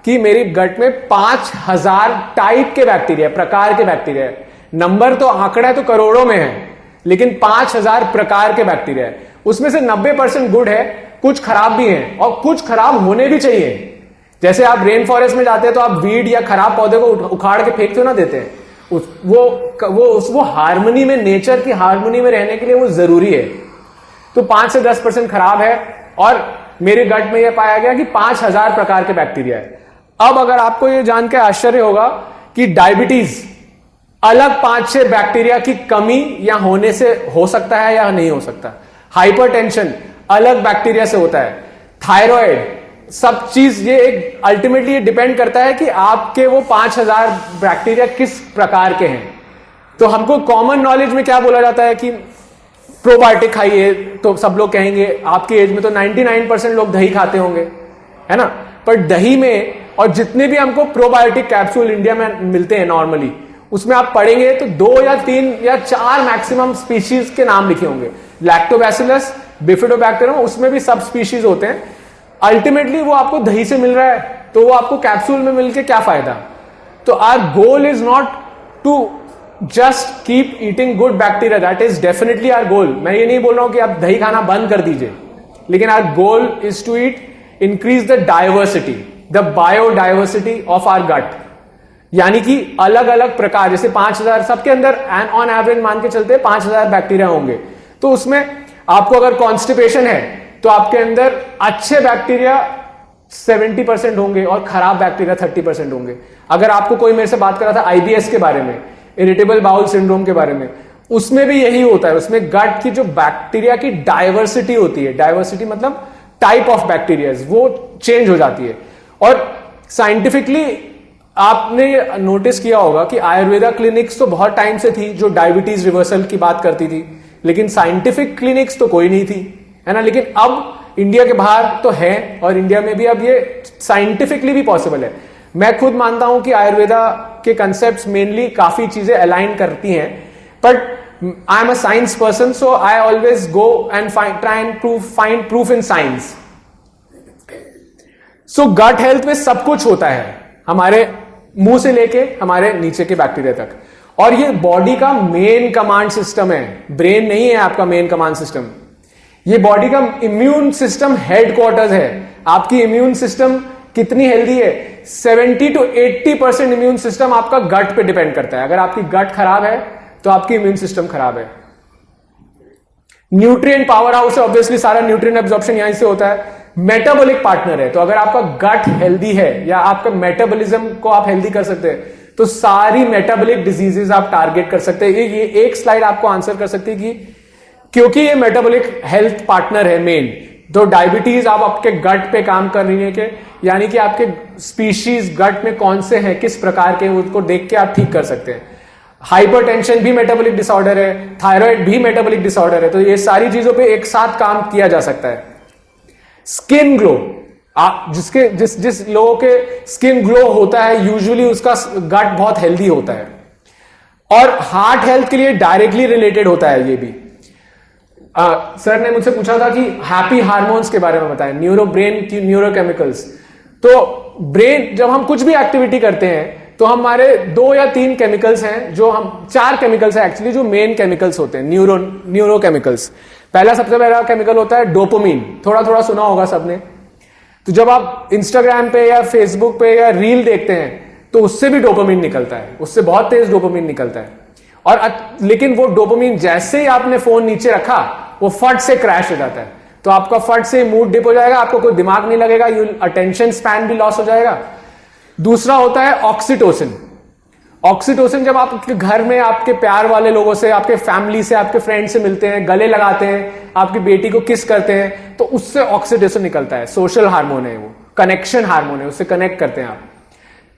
कि मेरी गट में 5000 टाइप के बैक्टीरिया, प्रकार के बैक्टीरिया है। नंबर तो आंकड़ा है तो करोड़ों में है, लेकिन 5000 प्रकार के बैक्टीरिया है। उसमें से 90% गुड है, कुछ खराब भी है और कुछ खराब होने भी चाहिए। जैसे आप रेन फॉरेस्ट में जाते हैं तो आप वीड या खराब पौधे को उखाड़ के फेंक तो ना देते हैं, वो हार्मनी में, नेचर की हार्मनी में रहने के लिए वो जरूरी है। तो 5 से 10% खराब है और मेरे गट में यह पाया गया कि 5000 प्रकार के बैक्टीरिया है। अब अगर आपको यह जान के आश्चर्य होगा कि डायबिटीज अलग 5-6 बैक्टीरिया की कमी या होने से हो सकता है या नहीं हो सकता, हाइपरटेंशन अलग बैक्टीरिया से होता है, थायराइड, सब चीज ये एक अल्टीमेटली ये डिपेंड करता है कि आपके वो 5000 बैक्टीरिया किस प्रकार के हैं। तो हमको कॉमन नॉलेज में क्या बोला जाता है कि प्रोबायोटिक खाइए, तो सब लोग कहेंगे, आपकी एज में तो 99% लोग दही खाते होंगे, है ना। पर दही में और जितने भी हमको प्रोबायोटिक कैप्सूल इंडिया में मिलते हैं नॉर्मली, उसमें आप पढ़ेंगे तो 2 या 3 या 4 मैक्सिमम स्पीशीज के नाम लिखे होंगे। लैक्टोबैसिलस, बिफिडोबैक्टीरियम, उसमें भी सब स्पीशीज होते हैं। अल्टीमेटली वो आपको दही से मिल रहा है तो वो आपको कैप्सूल में मिलके क्या फायदा। तो our goal is not to just keep eating good bacteria, that is definitely our goal. मैं ये नहीं बोल रहा हूं कि आप दही खाना बंद कर दीजिए, लेकिन our goal is to increase the diversity, the biodiversity of our gut. यानी कि अलग अलग प्रकार, जैसे 5000 सबके अंदर ऑन एवरेज मान के चलते 5000 बैक्टीरिया होंगे, तो उसमें आपको अगर कॉन्स्टिपेशन है तो आपके अंदर अच्छे बैक्टीरिया 70% होंगे और खराब बैक्टीरिया 30% होंगे। अगर आपको कोई मेरे से बात कर रहा था आईबीएस के बारे में, इरिटेबल बाउल सिंड्रोम के बारे में, उसमें भी यही होता है। उसमें गट की जो बैक्टीरिया की डाइवर्सिटी होती है, डाइवर्सिटी मतलब टाइप ऑफ बैक्टीरिया, वो चेंज हो जाती है। और साइंटिफिकली आपने नोटिस किया होगा कि आयुर्वेदा क्लिनिक्स तो बहुत टाइम से थी जो डायबिटीज रिवर्सल की बात करती थी, लेकिन साइंटिफिक क्लिनिक्स तो कोई नहीं थी, है ना। लेकिन अब इंडिया के बाहर तो है और इंडिया में भी अब ये साइंटिफिकली भी पॉसिबल है। मैं खुद मानता हूं कि आयुर्वेदा के कंसेप्ट्स मेनली काफी चीजें अलाइन करती हैं, but I am a science person, so I always go and try and find proof in science. So gut health में सब कुछ होता है, हमारे मुंह से लेके हमारे नीचे के बैक्टीरिया तक, और ये बॉडी का मेन कमांड सिस्टम है, ब्रेन नहीं है आपका मेन कमांड सिस्टम। ये बॉडी का इम्यून सिस्टम हेडक्वार्टर्स है। आपकी इम्यून सिस्टम कितनी हेल्दी है, 70 to 80% इम्यून सिस्टम आपका गट पे डिपेंड करता है। अगर आपकी गट खराब है तो आपकी इम्यून सिस्टम खराब है। न्यूट्रिएंट पावर हाउस है, ऑब्वियसली सारा न्यूट्रिएंट एब्जॉर्प्शन यहीं से होता है। मेटाबॉलिक पार्टनर है, तो अगर आपका गट हेल्दी है या आपका मेटाबॉलिज्म को आप हेल्दी कर सकते हैं तो सारी मेटाबॉलिक डिजीजेस आप टारगेट कर सकते हैं। ये एक स्लाइड आपको आंसर कर सकती है कि क्योंकि ये मेटाबॉलिक हेल्थ पार्टनर है मेन, तो डायबिटीज आप आपके गट पे काम कर रही है के, यानी कि आपके स्पीशीज गट में कौन से हैं, किस प्रकार के, उसको देख के आप ठीक कर सकते हैं। हाइपरटेंशन भी मेटाबॉलिक डिसऑर्डर है, थायराइड भी मेटाबॉलिक डिसऑर्डर है, तो ये सारी चीजों पे एक साथ काम किया जा सकता है। स्किन ग्लो, जिस लोगों के स्किन ग्लो होता है यूजुअली उसका गट बहुत हेल्दी होता है, और हार्ट हेल्थ के लिए डायरेक्टली रिलेटेड होता है ये भी। सर ने मुझसे पूछा था कि हैप्पी हार्मोन्स के बारे में बताएं, न्यूरो ब्रेन की न्यूरोकेमिकल्स। तो ब्रेन, जब हम कुछ भी एक्टिविटी करते हैं तो हमारे 2 या 3 केमिकल्स हैं, जो हम 4 केमिकल्स हैं एक्चुअली, जो मेन केमिकल्स होते हैं न्यूरोकेमिकल्स। पहला, सबसे पहला केमिकल होता है डोपामिन, थोड़ा थोड़ा सुना होगा सबने। तो जब आप इंस्टाग्राम पे या फेसबुक पे या रील देखते हैं तो उससे भी डोपामिन निकलता है, उससे बहुत तेज डोपामिन निकलता है। और लेकिन वो डोपामिन जैसे ही आपने फोन नीचे रखा वो फट से क्रैश हो जाता है, तो आपका फट से मूड डिप हो जाएगा, आपको कोई दिमाग नहीं लगेगा, अटेंशन स्पैन भी लॉस हो जाएगा। दूसरा होता है ऑक्सीटोसिन। ऑक्सीटोसिन जब आप आपके घर में आपके प्यार वाले लोगों से, आपके फैमिली से, आपके फ्रेंड से मिलते हैं, गले लगाते हैं, आपकी बेटी को किस करते हैं, तो उससे ऑक्सीटोसिन निकलता है। सोशल हार्मोन है वो, कनेक्शन हार्मोन है, उससे कनेक्ट करते हैं आप।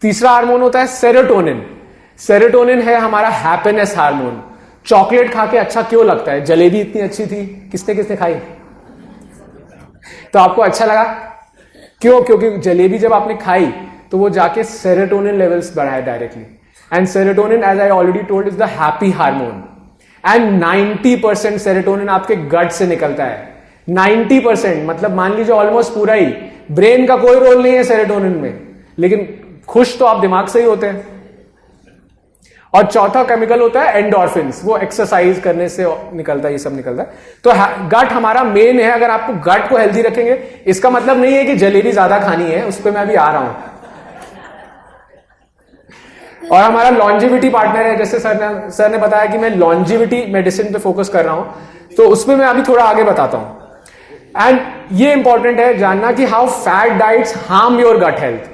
तीसरा हार्मोन होता है सेरोटोनिन। सेरोटोनिन है हमारा हैप्पीनेस हार्मोन। चॉकलेट खा के अच्छा क्यों लगता है? जलेबी इतनी अच्छी थी, किसने किसने खाई तो आपको अच्छा लगा क्यों? क्योंकि जलेबी जब आपने खाई तो वो जाके सेरोटोनिन लेवल्स बढ़ाए directly. And serotonin, as I already told, is the happy hormone. And 90% serotonin आपके गट से निकलता है. 90%, मतलब मान लीजिए ऑलमोस्ट पूरा ही. ब्रेन का कोई रोल नहीं है सेरोटोनिन में, लेकिन खुश तो आप दिमाग से ही होते हैं. और चौथा केमिकल होता है एंडोर्फिन्स, वो एक्सरसाइज करने से निकलता है, ये सब निकलता है. तो गट हमारा मेन है. अगर आपको गट को हेल्दी रखेंगे, इसका मतलब नहीं है कि जलेबी ज्यादा खानी है, उस पर मैं अभी आ रहा हूं. और हमारा लॉन्जिविटी पार्टनर है, जैसे सर ने बताया कि मैं लॉन्जिविटी मेडिसिन पे फोकस कर रहा हूं, तो उसमें मैं अभी थोड़ा आगे बताता हूं. एंड ये इंपॉर्टेंट है जानना कि how fat diets harm your gut health.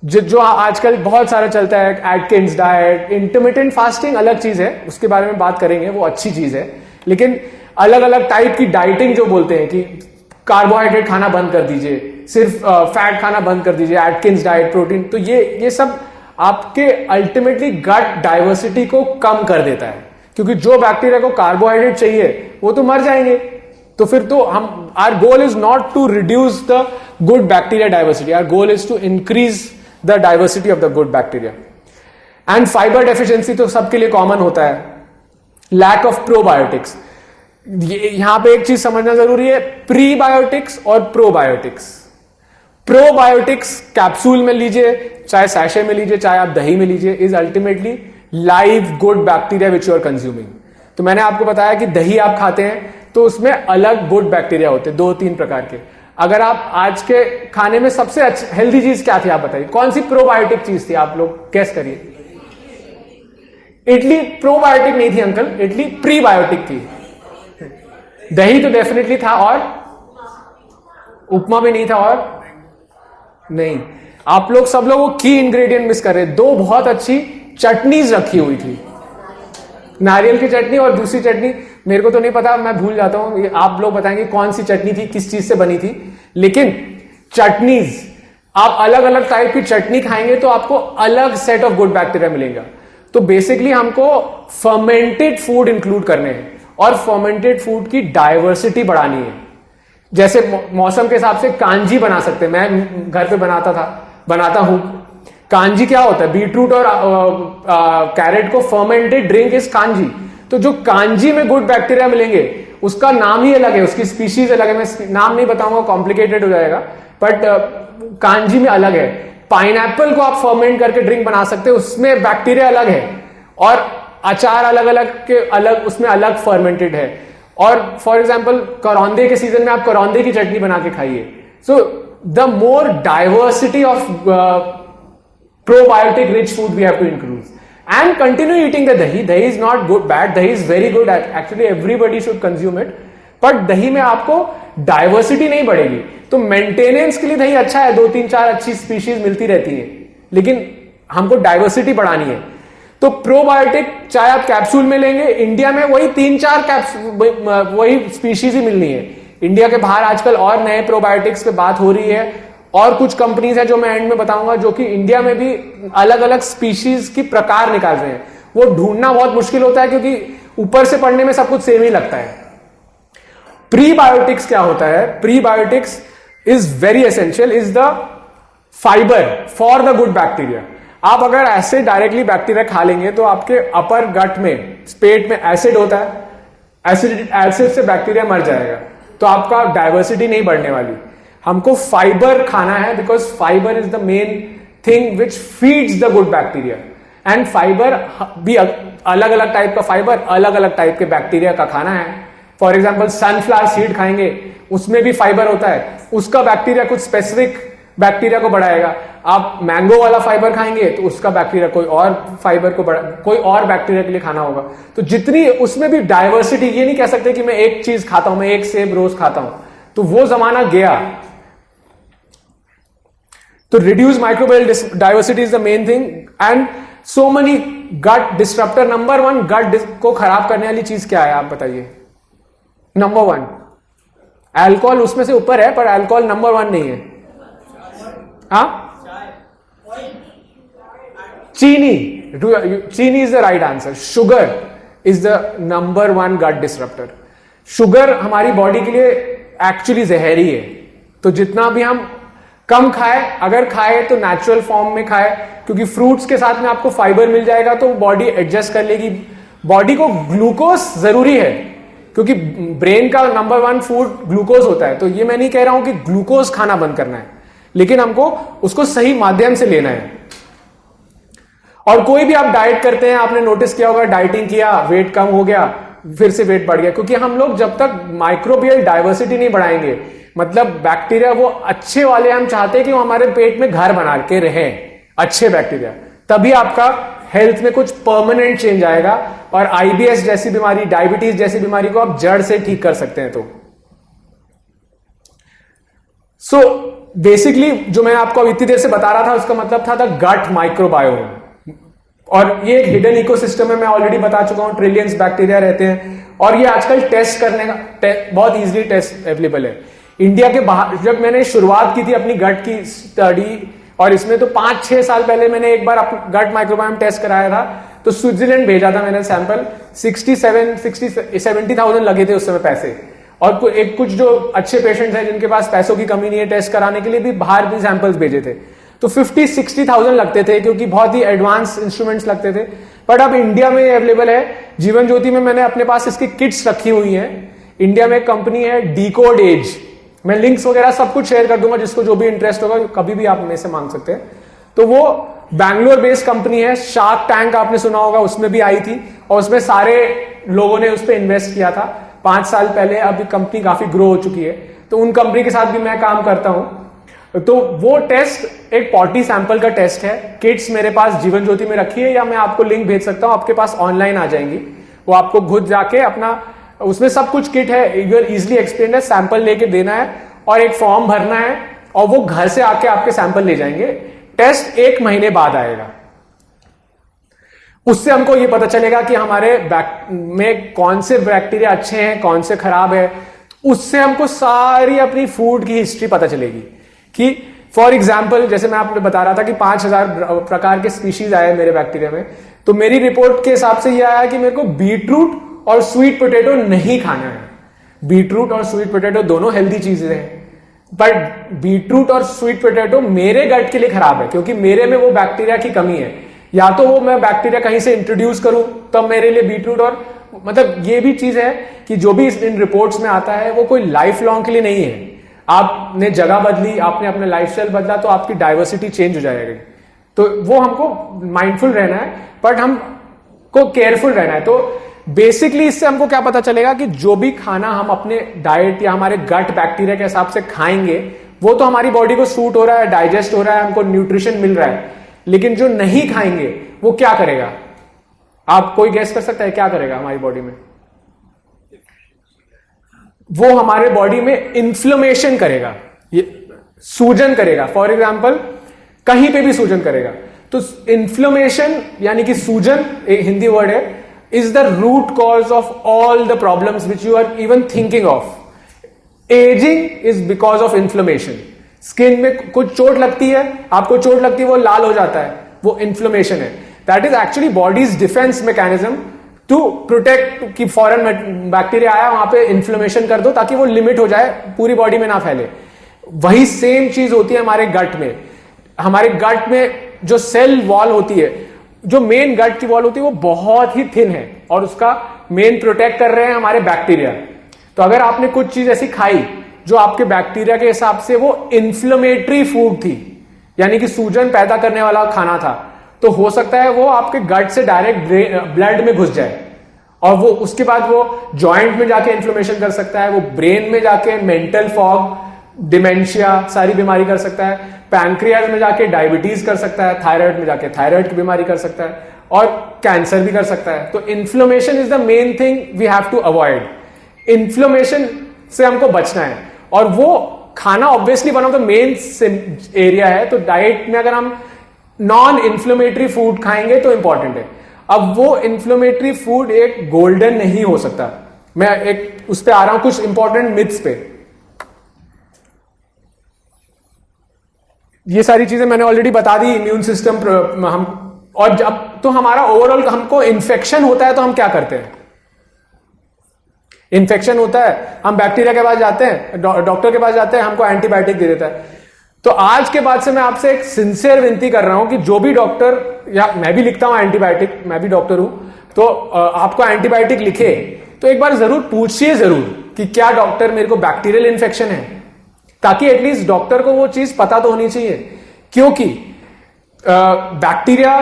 जो आजकल बहुत सारा चलता है, एटकिंस डाइट, इंटरमिटेंट फास्टिंग अलग चीज है, उसके बारे में बात करेंगे, वो अच्छी चीज है. लेकिन अलग अलग टाइप की डाइटिंग जो बोलते हैं कि कार्बोहाइड्रेट खाना बंद कर दीजिए, सिर्फ फैट खाना बंद कर दीजिए, एटकिंस डाइट, प्रोटीन, तो ये सब आपके अल्टीमेटली गट डाइवर्सिटी को कम कर देता है. क्योंकि जो बैक्टीरिया को कार्बोहाइड्रेट चाहिए वो तो मर जाएंगे. तो फिर तो हम, our goal is not to reduce the good bacteria diversity, our goal is to increase the diversity of the good bacteria. And fibre deficiency तो सबके लिए कॉमन होता है. लैक ऑफ प्रोबायोटिक्स, यहां पे एक चीज समझना जरूरी है, प्रीबायोटिक्स और प्रोबायोटिक्स. प्रोबायोटिक्स कैप्सूल में लीजिए, चाहे सैशे में लीजिए, चाहे आप दही में लीजिए, is ultimately live good bacteria which you are consuming. तो मैंने आपको बताया कि दही आप खाते हैं तो उसमें अलग गुड बैक्टीरिया होते हैं, 2-3 प्रकार के. अगर आप आज के खाने में सबसे अच्छी हेल्दी चीज क्या थी, आप बताइए कौन सी प्रोबायोटिक चीज थी, आप लोग गेस करिए. इडली प्रोबायोटिक नहीं थी अंकल, इडली प्रीबायोटिक थी. दही तो डेफिनेटली था, और उपमा भी नहीं था, और नहीं. आप लोग सब लोग वो की इंग्रेडिएंट मिस कर रहे हैं. 2 बहुत अच्छी चटनीज रखी हुई थी, नारियल की चटनी और दूसरी चटनी मेरे को तो नहीं पता, मैं भूल जाता हूं. आप लोग बताएंगे कौन सी चटनी थी, किस चीज से बनी थी. लेकिन चटनीज, आप अलग अलग टाइप की चटनी खाएंगे तो आपको अलग सेट ऑफ गुड बैक्टीरिया मिलेगा. तो बेसिकली हमको फर्मेंटेड फूड इंक्लूड करने हैं, और फर्मेंटेड फूड की डाइवर्सिटी बढ़ानी है. जैसे मौसम के हिसाब से कांजी बना सकते हैं. मैं घर पे बनाता हूं. कांजी क्या होता है, बीटरूट और कैरेट को फर्मेंटेड ड्रिंक इज कांजी. तो जो कांजी में गुड बैक्टीरिया मिलेंगे उसका नाम ही अलग है, उसकी स्पीशीज अलग है. मैं नाम नहीं बताऊंगा, कॉम्प्लिकेटेड हो जाएगा, बट कांजी में अलग है. पाइनएप्पल को आप फर्मेंट करके ड्रिंक बना सकते हैं, उसमें बैक्टीरिया अलग है. और अचार अलग अलग के अलग, उसमें अलग फर्मेंटेड है. और फॉर एग्जाम्पल करौंदे के सीजन में आप करौंदे की चटनी बना के खाइए. So the more diversity of probiotic rich food we have to increase, and continue eating the dahi. Dahi is not good, bad. Dahi is very good. Actually everybody should consume it. but dahi में आपको डाइवर्सिटी नहीं बढ़ेगी. तो मेंटेनेंस के लिए दही अच्छा है, 2-3-4 अच्छी स्पीशीज मिलती रहती है, लेकिन हमको डाइवर्सिटी बढ़ानी है. तो प्रोबायोटिक चाहे आप कैप्सूल में लेंगे, इंडिया में वही 3-4 कैप्सूल, वही स्पीशीज ही मिलनी है. इंडिया के बाहर आजकल और नए प्रोबायोटिक्स पे बात हो रही है, और कुछ कंपनीज है जो मैं एंड में बताऊंगा, जो कि इंडिया में भी अलग अलग स्पीशीज की प्रकार निकाल रहे हैं. वो ढूंढना बहुत मुश्किल होता है, क्योंकि ऊपर से पढ़ने में सब कुछ सेम ही लगता है. प्रीबायोटिक्स क्या होता है? Prebiotics is very essential, is the fibre for the good bacteria. आप अगर ऐसे डायरेक्टली बैक्टीरिया खा लेंगे तो आपके अपर गट में, पेट में एसिड होता है, एसिड से बैक्टीरिया मर जाएगा, तो आपका डाइवर्सिटी नहीं बढ़ने वाली. हमको फाइबर खाना है, because fibre is the main thing which feeds the good bacteria. And fibre भी अलग अलग टाइप का फाइबर अलग अलग टाइप के बैक्टीरिया का खाना है. फॉर एग्जाम्पल सनफ्लावर सीड खाएंगे, उसमें भी फाइबर होता है, उसका बैक्टीरिया कुछ स्पेसिफिक बैक्टीरिया को बढ़ाएगा. आप मैंगो वाला फाइबर खाएंगे तो उसका बैक्टीरिया कोई और फाइबर को कोई और बैक्टीरिया के लिए खाना होगा. तो जितनी उसमें भी डाइवर्सिटी, ये नहीं कह सकते कि मैं एक चीज खाता हूं, मैं एक सेब रोज खाता हूं, तो वो जमाना गया. तो reduce microbial diversity is the main thing. And so many gut disruptor. Number 1 gut को खराब करने वाली चीज क्या है, आप बताइए. नंबर 1 अल्कोहल, उसमें से ऊपर है, पर अल्कोहल नंबर 1 नहीं है. हाँ, चीनी. चीनी is the right answer. Sugar is the number 1 gut disruptor. शुगर हमारी बॉडी के लिए एक्चुअली जहरी है. तो जितना भी हम कम खाए, अगर खाए तो नेचुरल फॉर्म में खाए, क्योंकि फ्रूट्स के साथ में आपको फाइबर मिल जाएगा तो बॉडी एडजस्ट कर लेगी। बॉडी को ग्लूकोज जरूरी है, क्योंकि ब्रेन का नंबर 1 फूड ग्लूकोज होता है। तो ये मैं नहीं कह रहा हूं कि ग्लूकोज खाना बंद करना है, लेकिन हमको उसको सही माध्यम से लेना है। और कोई भी आप डाइट करते हैं, आपने नोटिस किया होगा, डाइटिंग किया, वेट कम हो गया, फिर से वेट बढ़ गया, क्योंकि हम लोग जब तक माइक्रोबियल डाइवर्सिटी नहीं बढ़ाएंगे, मतलब बैक्टीरिया वो अच्छे वाले हम चाहते हैं कि वो हमारे पेट में घर बना के रहे, अच्छे बैक्टीरिया, तभी आपका हेल्थ में कुछ परमानेंट चेंज आएगा और आईबीएस जैसी बीमारी, डायबिटीज जैसी बीमारी को आप जड़ से ठीक कर सकते हैं। तो सो बेसिकली जो मैं आपको अब इतनी देर से बता रहा था उसका मतलब था द गट माइक्रोबायोम, और ये एक हिडन इकोसिस्टम है, मैं ऑलरेडी बता चुका हूं, ट्रिलियंस बैक्टीरिया रहते हैं, और ये आजकल टेस्ट करने का बहुत इजीली टेस्ट अवेलेबल है। इंडिया के बाहर जब मैंने शुरुआत की थी अपनी गट की स्टडी, और इसमें तो 5-6 साल पहले मैंने एक बार गट माइक्रोबायोम टेस्ट कराया था, तो स्विट्जरलैंड भेजा था मैंने सैंपल, 70,000 लगे थे उस समय पैसे, और एक कुछ जो अच्छे पेशेंट्स हैं जिनके पास पैसों की कमी नहीं है टेस्ट कराने के लिए भी, बाहर भी सैंपल्स भेजे थे, तो 50-60,000 लगते थे, क्योंकि बहुत ही एडवांस इंस्ट्रूमेंट्स लगते थे। बट अब इंडिया में अवेलेबल है, जीवन ज्योति में मैंने अपने पास इसकी किट्स रखी हुई हैं। इंडिया में एक कंपनी है डिकोड एज, मैं लिंक्स वगैरह सब कुछ शेयर कर दूंगा, जिसको जो भी इंटरेस्ट होगा कभी भी आप में से मांग सकते हैं। तो वो बैंगलोर बेस्ड कंपनी है, शार्क टैंक आपने सुना होगा, उसमें भी आई थी, और उसमें सारे लोगों ने उस पर इन्वेस्ट किया था 5 साल पहले। अभी कंपनी काफी ग्रो हो चुकी है, तो उन कंपनी के साथ भी मैं काम करता हूं। तो वो टेस्ट एक पॉटी सैंपल का टेस्ट है, किट्स मेरे पास जीवन ज्योति में रखी है, या मैं आपको लिंक भेज सकता हूं, आपके पास ऑनलाइन आ जाएंगी, वो आपको खुद जाके अपना, उसमें सब कुछ किट है, यूर इजिली एक्सप्लेन है, सैंपल लेके देना है और एक फॉर्म भरना है, और वो घर से आके आपके सैंपल ले जाएंगे। टेस्ट 1 महीने बाद आएगा, उससे हमको ये पता चलेगा कि हमारे में कौन से बैक्टीरिया अच्छे हैं, कौन से खराब है। उससे हमको सारी अपनी फूड की हिस्ट्री पता चलेगी कि फॉर एग्जाम्पल, जैसे मैं आपको बता रहा था कि 5,000 प्रकार के स्पीशीज आए मेरे बैक्टीरिया में, तो मेरी रिपोर्ट के हिसाब से यह आया कि मेरे को बीटरूट और स्वीट पोटैटो नहीं खाना है। बीटरूट और स्वीट पोटैटो दोनों हेल्दी चीजें हैं, बट बीटरूट और स्वीट पोटैटो मेरे गट के लिए खराब है, क्योंकि मेरे में वो बैक्टीरिया की कमी है। या तो वो मैं बैक्टीरिया कहीं से इंट्रोड्यूस करूं तब मेरे लिए बीटरूट, और मतलब ये भी चीज है कि जो भी इन रिपोर्ट्स में आता है वो कोई लाइफ लॉन्ग के लिए नहीं है। आपने जगह बदली, आपने अपना लाइफस्टाइल बदला, तो आपकी डाइवर्सिटी चेंज हो जाएगी। तो वो हमको माइंडफुल रहना है, बट हमको केयरफुल रहना है। तो बेसिकली इससे हमको क्या पता चलेगा कि जो भी खाना हम अपने डाइट या हमारे गट बैक्टीरिया के हिसाब से खाएंगे, वो तो हमारी बॉडी को सूट हो रहा है, डाइजेस्ट हो रहा है, हमको न्यूट्रिशन मिल रहा है। लेकिन जो नहीं खाएंगे वो क्या करेगा? आप कोई गैस कर सकता है क्या करेगा हमारी बॉडी में? वो हमारे बॉडी में इन्फ्लेमेशन करेगा, ये सूजन करेगा। फॉर एग्जाम्पल कहीं पे भी सूजन करेगा। तो इन्फ्लेमेशन यानी कि सूजन, एक हिंदी वर्ड है, is the root cause of all the problems which you are even thinking of. Aging is because of inflammation. Skin में कुछ चोट लगती है, आपको चोट लगती है, वो लाल हो जाता है, वो इन्फ्लेमेशन है। That is actually body's defence mechanism to protect, कि फॉरेन बैक्टीरिया आया वहां पे इन्फ्लेमेशन कर दो ताकि वो लिमिट हो जाए, पूरी बॉडी में ना फैले। वही सेम चीज होती है हमारे गट में। हमारे गट में जो सेल वॉल होती है, जो मेन गट की वॉल होती है, वो बहुत ही थिन है, और उसका मेन प्रोटेक्ट कर रहे हैं हमारे बैक्टीरिया। तो अगर आपने कुछ चीज ऐसी खाई जो आपके बैक्टीरिया के हिसाब से वो इन्फ्लेमेटरी फूड थी, यानी कि सूजन पैदा करने वाला खाना था, तो हो सकता है वो आपके गट से डायरेक्ट ब्लड में घुस जाए, और वो उसके बाद वो जॉइंट में जाके इन्फ्लेमेशन कर सकता है, वो ब्रेन में जाके मेंटल फॉग, डिमेंशिया सारी बीमारी कर सकता है, पैंक्रियाज में जाके डायबिटीज कर सकता है, थायराइड में जाके थायराइड की बीमारी कर सकता है, और कैंसर भी कर सकता है। तो inflammation is the main thing we have to avoid. Inflammation से हमको बचना है, और वो खाना obviously one of the main area है। तो डाइट में अगर हम नॉन इन्फ्लेमेटरी फूड खाएंगे तो इंपॉर्टेंट है। अब वो इन्फ्लेमेटरी फूड एक गोल्डन नहीं हो सकता। मैं एक उस पर आ रहा हूं, कुछ इंपॉर्टेंट मिथ्स पे। ये सारी चीजें मैंने ऑलरेडी बता दी। इम्यून सिस्टम हम, और जब तो हमारा ओवरऑल हमको इन्फेक्शन होता है तो हम क्या करते हैं? इन्फेक्शन होता है, हम बैक्टीरिया के पास जाते हैं, डॉक्टर के पास जाते हैं, हमको एंटीबायोटिक दे देता है। तो आज के बाद से मैं आपसे एक सिंसियर विनती कर रहा हूं कि जो भी डॉक्टर, या मैं भी लिखता हूं एंटीबायोटिक, मैं भी डॉक्टर हूं, तो आपको एंटीबायोटिक लिखे तो एक बार जरूर पूछिए जरूर कि क्या डॉक्टर मेरे को बैक्टीरियल इन्फेक्शन है, ताकि एटलीस्ट डॉक्टर को वो चीज पता तो होनी चाहिए। क्योंकि बैक्टीरिया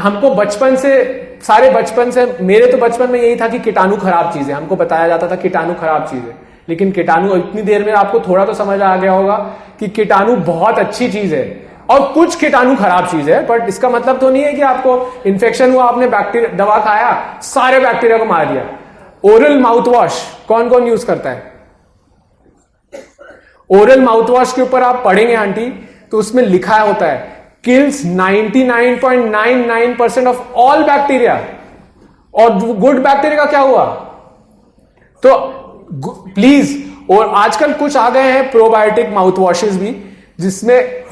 हमको बचपन से, सारे बचपन से, मेरे तो बचपन में यही था कि कीटाणु खराब चीज है, हमको बताया जाता था कीटाणु खराब चीज है। लेकिन कीटाणु, इतनी देर में आपको थोड़ा तो समझ आ गया होगा कि कीटाणु बहुत अच्छी चीज है और कुछ कीटाणु खराब चीज है। बट इसका मतलब तो नहीं है कि आपको इन्फेक्शन हुआ, आपने बैक्टीरिया दवा खाया, सारे बैक्टीरिया को मार दिया। ओरल माउथ वॉश कौन कौन यूज करता है? ओरल माउथ वॉश के ऊपर आप पढ़ेंगे आंटी, तो उसमें लिखा होता है kills 99.99% ऑफ ऑल बैक्टीरिया। और गुड बैक्टीरिया का क्या हुआ? तो प्लीज, और आजकल कुछ आ गए हैं प्रोबायोटिक माउथ वॉशेस भी, जिसमें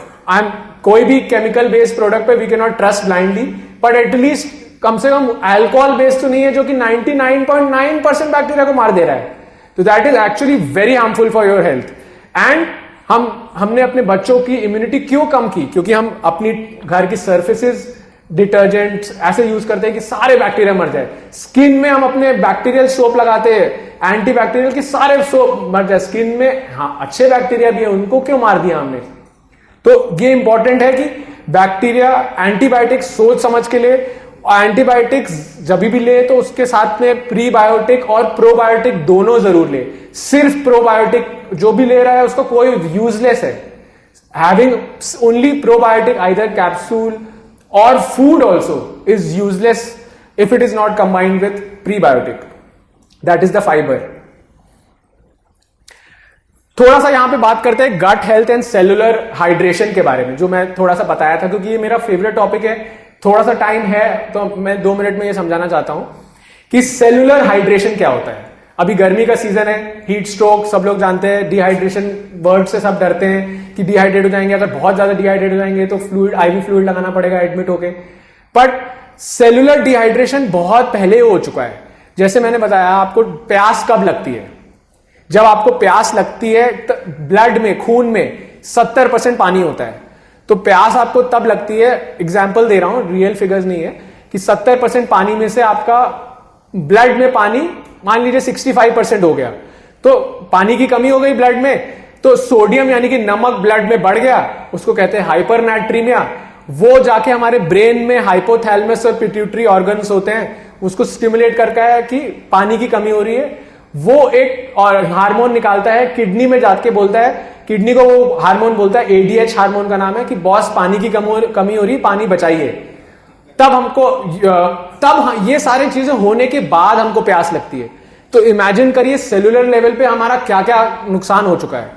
कोई भी केमिकल बेस्ड प्रोडक्ट पे we can not trust blindly, but at least कम से कम अल्कोहल बेस्ड तो नहीं है जो कि 99.9% बैक्टीरिया को मार दे रहा है। तो that is actually very harmful for your health. And हमने अपने बच्चों की इम्यूनिटी क्यों कम की? क्योंकि हम अपनी घर की सर्फेसेस, डिटर्जेंट्स ऐसे यूज करते हैं कि सारे बैक्टीरिया मर जाए। स्किन में हम अपने बैक्टीरियल सोप लगाते हैं, एंटी बैक्टीरियल की, सारे सोप मर जाए। स्किन में हाँ अच्छे बैक्टीरिया भी है, उनको क्यों मार दिया हमने? तो ये इंपॉर्टेंट है कि बैक्टीरिया, एंटीबायोटिक्स सोच समझ के ले। एंटीबायोटिक्स जब भी ले तो उसके साथ में प्रीबायोटिक और प्रोबायोटिक दोनों जरूर ले। सिर्फ प्रोबायोटिक जो भी ले रहा है उसको कोई यूजलेस है। Having only probiotic either capsule और food also is useless if it is not combined with prebiotic, that is the fibre. थोड़ा सा यहां पे बात करते हैं gut health and cellular hydration के बारे में, जो मैं थोड़ा सा बताया था, क्योंकि ये मेरा फेवरेट टॉपिक है। थोड़ा सा टाइम है तो मैं 2 मिनट में ये समझाना चाहता हूं कि सेलुलर हाइड्रेशन क्या होता है। अभी गर्मी का सीजन है, हीट स्ट्रोक सब लोग जानते हैं, डिहाइड्रेशन वर्ड से सब डरते हैं कि डिहाइड्रेट हो जाएंगे, अगर बहुत ज्यादा डिहाइड्रेट हो जाएंगे तो फ्लूइड, आईवी फ्लूइड लगाना पड़ेगा एडमिट होके। बट सेलुलर डिहाइड्रेशन बहुत पहले हो चुका है। जैसे मैंने बताया, आपको प्यास कब लगती है? जब आपको प्यास लगती है तो ब्लड में, खून में 70% पानी होता है। तो प्यास आपको तब लगती है, एग्जाम्पल दे रहा हूं, रियल फिगर्स नहीं है, कि 70% पानी में से आपका ब्लड में पानी मान लीजिए 65% हो गया, तो पानी की कमी हो गई ब्लड में, तो सोडियम यानी कि नमक ब्लड में बढ़ गया, उसको कहते हैं हाइपरनैट्रीमिया। वो जाके हमारे ब्रेन में हाइपोथैलेमस और पिट्यूटरी ऑर्गन्स होते हैं, उसको स्टिमुलेट करता है कि पानी की कमी हो रही है। वो एक और हार्मोन निकालता है, किडनी में जाके बोलता है, किडनी को वो हार्मोन बोलता है, एडीएच हार्मोन का नाम है, कि बॉस पानी की कमी हो रही, पानी बचाइए। तब ये सारी चीजें होने के बाद हमको प्यास लगती है। तो इमेजिन करिए सेलुलर लेवल पे हमारा क्या क्या नुकसान हो चुका है।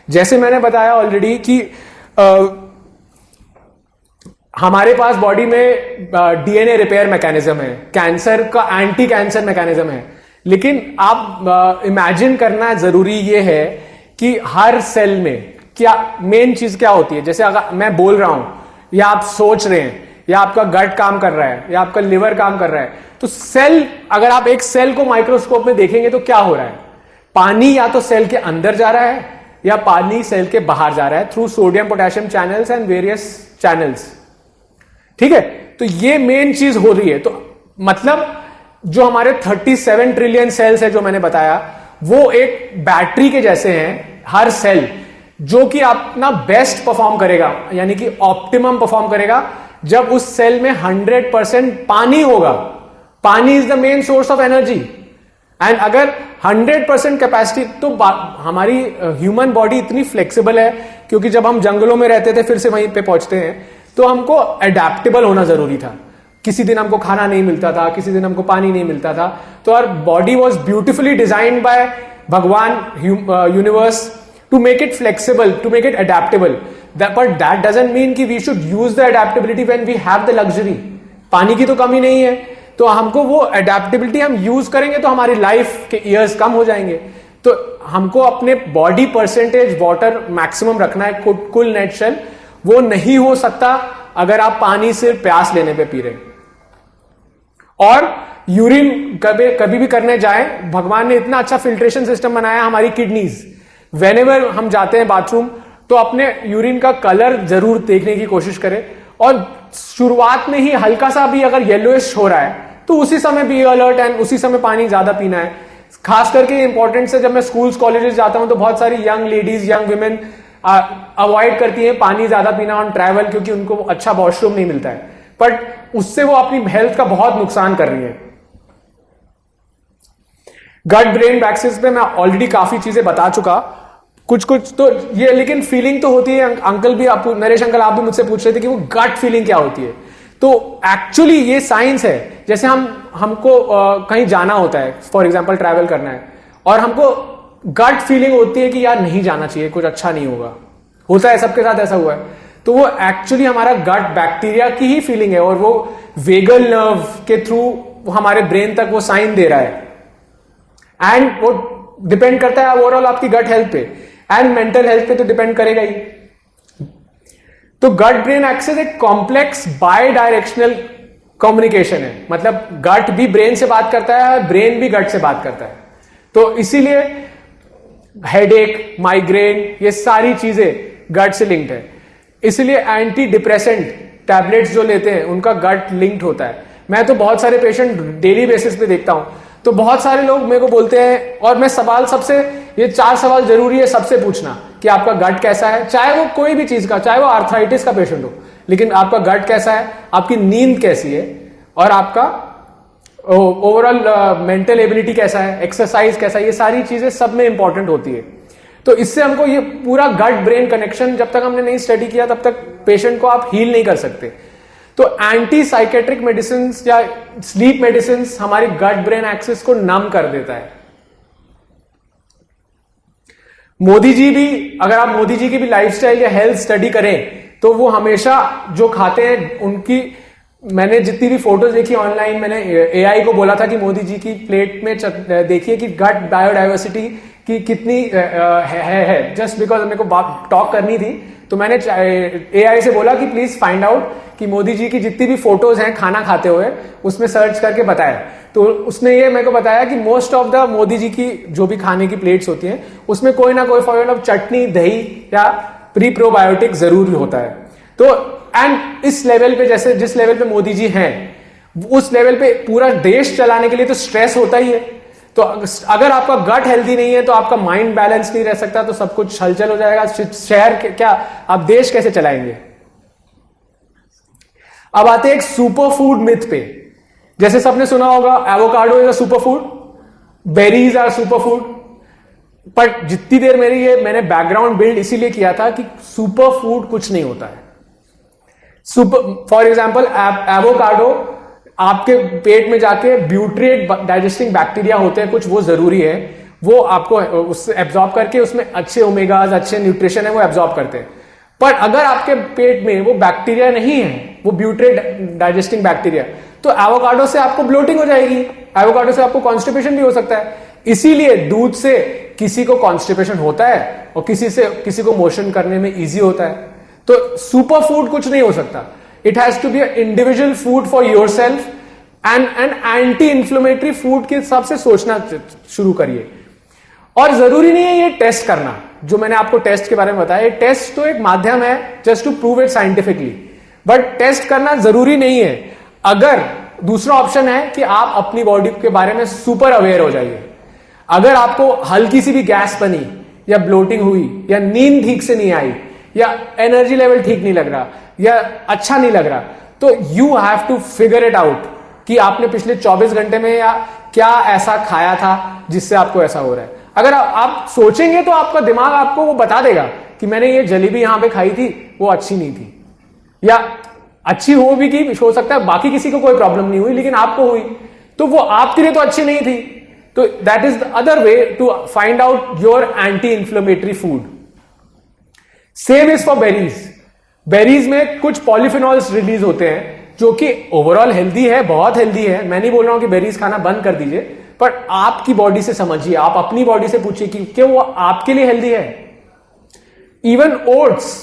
जैसे मैंने बताया ऑलरेडी कि हमारे पास बॉडी में डीएनए रिपेयर मैकेनिज्म है, कैंसर का एंटी कैंसर मैकेनिज्म है। लेकिन आप इमेजिन करना जरूरी ये है कि हर सेल में क्या मेन चीज क्या होती है। जैसे अगर मैं बोल रहा हूं, या आप सोच रहे हैं, या आपका गट काम कर रहा है, या आपका लिवर काम कर रहा है, तो सेल, अगर आप एक सेल को माइक्रोस्कोप में देखेंगे तो क्या हो रहा है? पानी या तो सेल के अंदर जा रहा है या पानी सेल के बाहर जा रहा है through sodium potassium channels and various channels. ठीक है, तो ये मेन चीज हो रही है। तो मतलब जो हमारे 37 ट्रिलियन सेल्स है जो मैंने बताया, वो एक बैटरी के जैसे हैं हर सेल, जो कि अपना बेस्ट परफॉर्म करेगा, यानी कि ऑप्टिमम परफॉर्म करेगा जब उस सेल में 100% पानी होगा। पानी is the main source of energy. And अगर 100% कैपेसिटी, तो हमारी ह्यूमन बॉडी इतनी फ्लेक्सिबल है, क्योंकि जब हम जंगलों में रहते थे फिर से वहीं पे पहुंचते हैं, तो हमको अडेप्टेबल होना जरूरी था। किसी दिन हमको खाना नहीं मिलता था, किसी दिन हमको पानी नहीं मिलता था, तो our body was beautifully designed by Bhagwan, universe, to make it flexible, to make it adaptable. But that doesn't mean कि we should use the adaptability when we have the luxury. पानी की तो कमी नहीं है, तो हमको वो अडेप्टेबिलिटी हम यूज करेंगे तो हमारी लाइफ के ईयर्स कम हो जाएंगे। तो हमको अपने बॉडी परसेंटेज वाटर मैक्सिमम रखना है, कुल नेट शेल। वो नहीं हो सकता अगर आप पानी सिर्फ प्यास लेने पे पी रहे। और यूरिन कभी भी करने जाए, भगवान ने इतना अच्छा फिल्ट्रेशन सिस्टम बनाया हमारी किडनीज। वेनेवर हम जाते हैं बाथरूम, तो अपने यूरिन का कलर जरूर देखने की कोशिश करें, और शुरुआत में ही हल्का सा भी अगर येलोइश हो रहा है तो उसी समय बी अलर्ट एंड उसी समय पानी ज्यादा पीना है। खास करके इंपॉर्टेंट है, जब मैं स्कूल्स कॉलेजेस जाता हूं तो बहुत सारी young ladies, young women avoid करती हैं पानी ज्यादा पीना ऑन ट्रैवल, क्योंकि उनको अच्छा वॉशरूम नहीं मिलता है, बट उससे वो अपनी हेल्थ का बहुत नुकसान कर रही है। गट ब्रेन एक्सिस पे मैं ऑलरेडी काफी चीजें बता चुका, कुछ कुछ तो ये, लेकिन फीलिंग तो होती है। अंकल भी, आप नरेश अंकल आप भी मुझसे पूछ रहे थे कि वो गट फीलिंग क्या होती है। तो एक्चुअली ये साइंस है। जैसे हमको कहीं जाना होता है, फॉर एग्जांपल ट्रैवल करना है, और हमको गट फीलिंग होती है कि यार नहीं जाना चाहिए, कुछ अच्छा नहीं होता है, सबके साथ ऐसा हुआ है। तो वो एक्चुअली हमारा गट बैक्टीरिया की ही फीलिंग है, और वो वेगल नर्व के थ्रू हमारे ब्रेन तक वो साइन दे रहा है, एंड वो डिपेंड करता है ओवरऑल आपकी गट हेल्थ पे, एंड मेंटल हेल्थ पे तो डिपेंड करेगा ही। तो गट ब्रेन एक्सिस एक कॉम्प्लेक्स बाय डायरेक्शनल कम्युनिकेशन है, मतलब गट भी ब्रेन से बात करता है, ब्रेन भी गट से बात करता है। तो इसीलिए हेडेक, माइग्रेन, ये सारी चीजें गट से लिंक्ड है। इसलिए एंटी डिप्रेसेंट टैबलेट्स जो लेते हैं उनका गट लिंक्ड होता है। मैं तो बहुत सारे पेशेंट डेली बेसिस पे देखता हूं, तो बहुत सारे लोग मेरे को बोलते हैं, और मैं सवाल सबसे, ये 4 सवाल जरूरी है सबसे पूछना कि आपका गट कैसा है, चाहे वो कोई भी चीज का, चाहे वो आर्थराइटिस का पेशेंट हो, लेकिन आपका गट कैसा है, आपकी नींद कैसी है, और आपका ओवरऑल मेंटल एबिलिटी कैसा है, एक्सरसाइज कैसा है, ये सारी चीजें सब में इंपॉर्टेंट होती है। तो इससे हमको ये पूरा गट ब्रेन कनेक्शन जब तक हमने नहीं स्टडी किया तब तक पेशेंट को आप हील नहीं कर सकते। तो एंटी साइकेट्रिक मेडिसिन या स्लीप मेडिसिन हमारी गट ब्रेन एक्सिस को नम कर देता है। मोदी जी भी, अगर आप मोदी जी की भी लाइफस्टाइल या हेल्थ स्टडी करें तो वो हमेशा जो खाते हैं उनकी, मैंने जितनी भी फोटोज देखी ऑनलाइन, मैंने एआई को बोला था कि मोदी जी की प्लेट में देखिए कि गट बायोडाइवर्सिटी की कितनी है, जस्ट बिकॉज मेरे को टॉक करनी थी। तो मैंने एआई से बोला कि प्लीज फाइंड आउट कि मोदी जी की जितनी भी फोटोज हैं खाना खाते हुए, उसमें सर्च करके बताया। तो उसने ये मेरे को बताया कि most of the Modi ji की जो भी खाने की प्लेट्स होती हैं उसमें कोई ना कोई फॉर्म ऑफ चटनी, दही या प्री प्रोबायोटिक जरूर होता है। तो एंड इस लेवल पे, जैसे जिस लेवल पे मोदी जी हैं, उस लेवल पे पूरा देश चलाने के लिए तो स्ट्रेस होता ही है। तो अगर आपका गट हेल्दी नहीं है तो आपका माइंड बैलेंस नहीं रह सकता, तो सब कुछ हलचल हो जाएगा। शहर क्या, आप देश कैसे चलाएंगे। अब आते हैं एक सुपर फूड मिथ पे। जैसे सबने सुना होगा avocado is a super food, berries are super food, पर जितनी देर मैंने बैकग्राउंड बिल्ड इसीलिए किया था कि सुपर फूड कुछ नहीं होता है। फॉर एग्जाम्पल एवोकाडो आपके पेट में जाके ब्यूट्रेट डाइजेस्टिंग बैक्टीरिया होते हैं कुछ, वो जरूरी है, वो आपको उससे एब्जॉर्ब करके उसमें अच्छे ओमेगाज, अच्छे न्यूट्रिशन है, वो एब्जॉर्ब करते हैं। पर अगर आपके पेट में वो बैक्टीरिया नहीं है, वो ब्यूट्रेट डाइजेस्टिंग बैक्टीरिया, तो एवोकाडो से आपको ब्लोटिंग हो जाएगी, एवोकाडो से आपको कॉन्स्टिपेशन भी हो सकता है। इसीलिए दूध से किसी को कॉन्स्टिपेशन होता है और किसी को मोशन करने में इजी होता है। तो सुपर फूड कुछ नहीं हो सकता। It has to be individual food for yourself, and anti inflammatory food के हिसाब से सोचना शुरू करिए। और जरूरी नहीं है ये टेस्ट करना, जो मैंने आपको टेस्ट के बारे में बताया, टेस्ट तो एक माध्यम है just to prove it scientifically, but test करना जरूरी नहीं है। अगर दूसरा ऑप्शन है कि आप अपनी बॉडी के बारे में सुपर अवेयर हो जाइए। अगर आपको हल्की सी भी गैस बनी या ब्लोटिंग हुई या नींद ठीक से नहीं आई या एनर्जी लेवल ठीक नहीं लग रहा या अच्छा नहीं लग रहा, तो you have to figure it out कि आपने पिछले 24 घंटे में या क्या ऐसा खाया था जिससे आपको ऐसा हो रहा है। अगर आप सोचेंगे तो आपका दिमाग आपको वो बता देगा कि मैंने ये जलेबी यहां पे खाई थी, वो अच्छी नहीं थी, या अच्छी हो भी की, हो सकता है बाकी किसी को कोई प्रॉब्लम नहीं हुई लेकिन आपको हुई, तो वो आपके लिए तो अच्छी नहीं थी। तो that is the other way to find out your anti inflammatory food. Same is for berries. Berries में कुछ पॉलीफिनॉल्स रिलीज होते हैं जो कि ओवरऑल हेल्दी है, बहुत हेल्दी है। मैं नहीं बोल रहा हूं कि बेरीज खाना बंद कर दीजिए, पर आपकी बॉडी से समझिए, आप अपनी बॉडी से पूछिए कि क्या वो आपके लिए हेल्दी है। इवन ओट्स,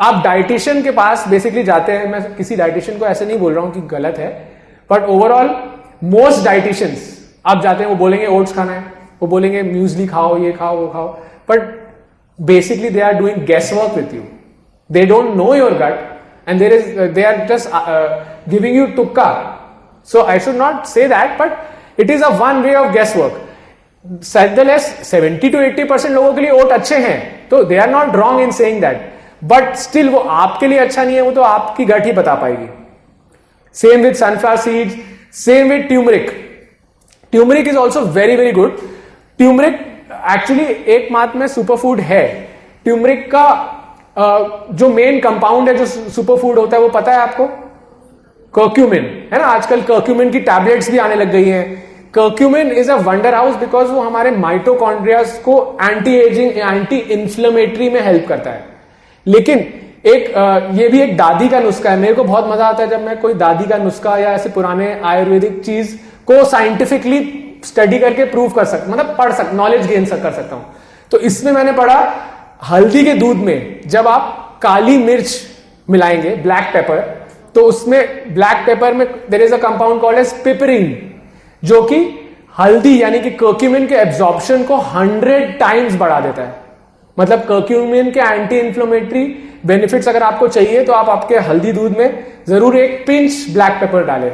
आप डाइटिशियन के पास बेसिकली जाते हैं, मैं किसी डाइटिशियन को ऐसे नहीं बोल रहा हूं कि गलत है, बट ओवरऑल मोस्ट डाइटिशियंस आप जाते हैं, वो बोलेंगे ओट्स खाना है, वो बोलेंगे म्यूजली खाओ, ये खाओ, वो खाओ, but basically they are doing guesswork with you. They don't know your gut, and they are just giving you tukka. So I should not say that, but it is a one way of guesswork. Nevertheless, 70 to 80% लोगों के लिए ओट अच्छे हैं, तो they are not wrong in saying that. But still वो आपके लिए अच्छा नहीं है, वो तो आपकी गट ही बता पाएगी. Same with sunflower seeds, same with turmeric. Turmeric is also very very good. Turmeric actually एक मात्र में सुपर फूड है. ट्यूमरिक का जो मेन कंपाउंड है जो सुपर फूड होता है वो पता है आपको? कर्क्यूमिन है ना. आजकल कर्क्यूमिन की टैबलेट्स भी आने लग गई हैं. Curcumin is a wonder house because वो हमारे माइटोकॉन्ड्रियाज को एंटी एजिंग एंटी इंफ्लेमेटरी में हेल्प करता है. लेकिन ये भी एक दादी का नुस्खा है. मेरे को बहुत मजा आता है जब मैं कोई दादी का नुस्खा या ऐसे पुराने आयुर्वेदिक चीज को साइंटिफिकली स्टडी करके प्रूव कर सकता, मतलब पढ़ सकता, नॉलेज गेन कर सकता हूं. तो इसमें मैंने पढ़ा हल्दी के दूध में जब आप काली मिर्च मिलाएंगे, ब्लैक पेपर, तो उसमें ब्लैक पेपर में there is a compound called as piperine, जो कि हल्दी यानी कि कर्क्यूमिन के एब्जॉर्प्शन को 100 टाइम्स बढ़ा देता है. मतलब कर्क्यूमिन के एंटी इंफ्लेमेटरी बेनिफिट्स अगर आपको चाहिए तो आप आपके हल्दी दूध में जरूर एक पिंच ब्लैक पेपर डालें.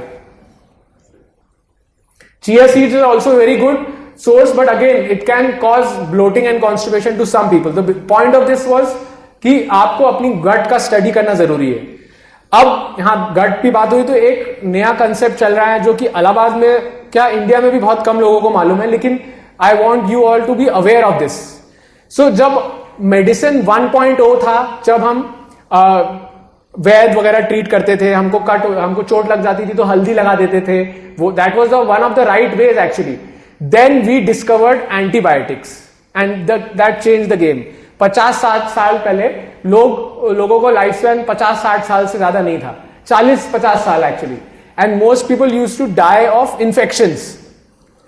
Chia seeds are also very good source, but again it can cause bloating and constipation to some people. The point of this was कि आपको अपनी गट का स्टडी करना जरूरी है. अब यहां गट की बात हुई तो एक नया कंसेप्ट चल रहा है जो कि इलाहाबाद में, क्या इंडिया में भी बहुत कम लोगों को मालूम है, लेकिन I want you all to be aware of this. So जब मेडिसिन 1.0 था, जब हम वैद वगैरह ट्रीट करते थे, हमको चोट लग जाती थी तो हल्दी लगा देते थे, वो that was the one of the right ways actually. Then we discovered antibiotics and that change the game. 50-60 साल पहले लोगों को लाइफ स्पैन 50-60 साल से ज्यादा नहीं था, 40-50 साल actually. And most people used to die of infections.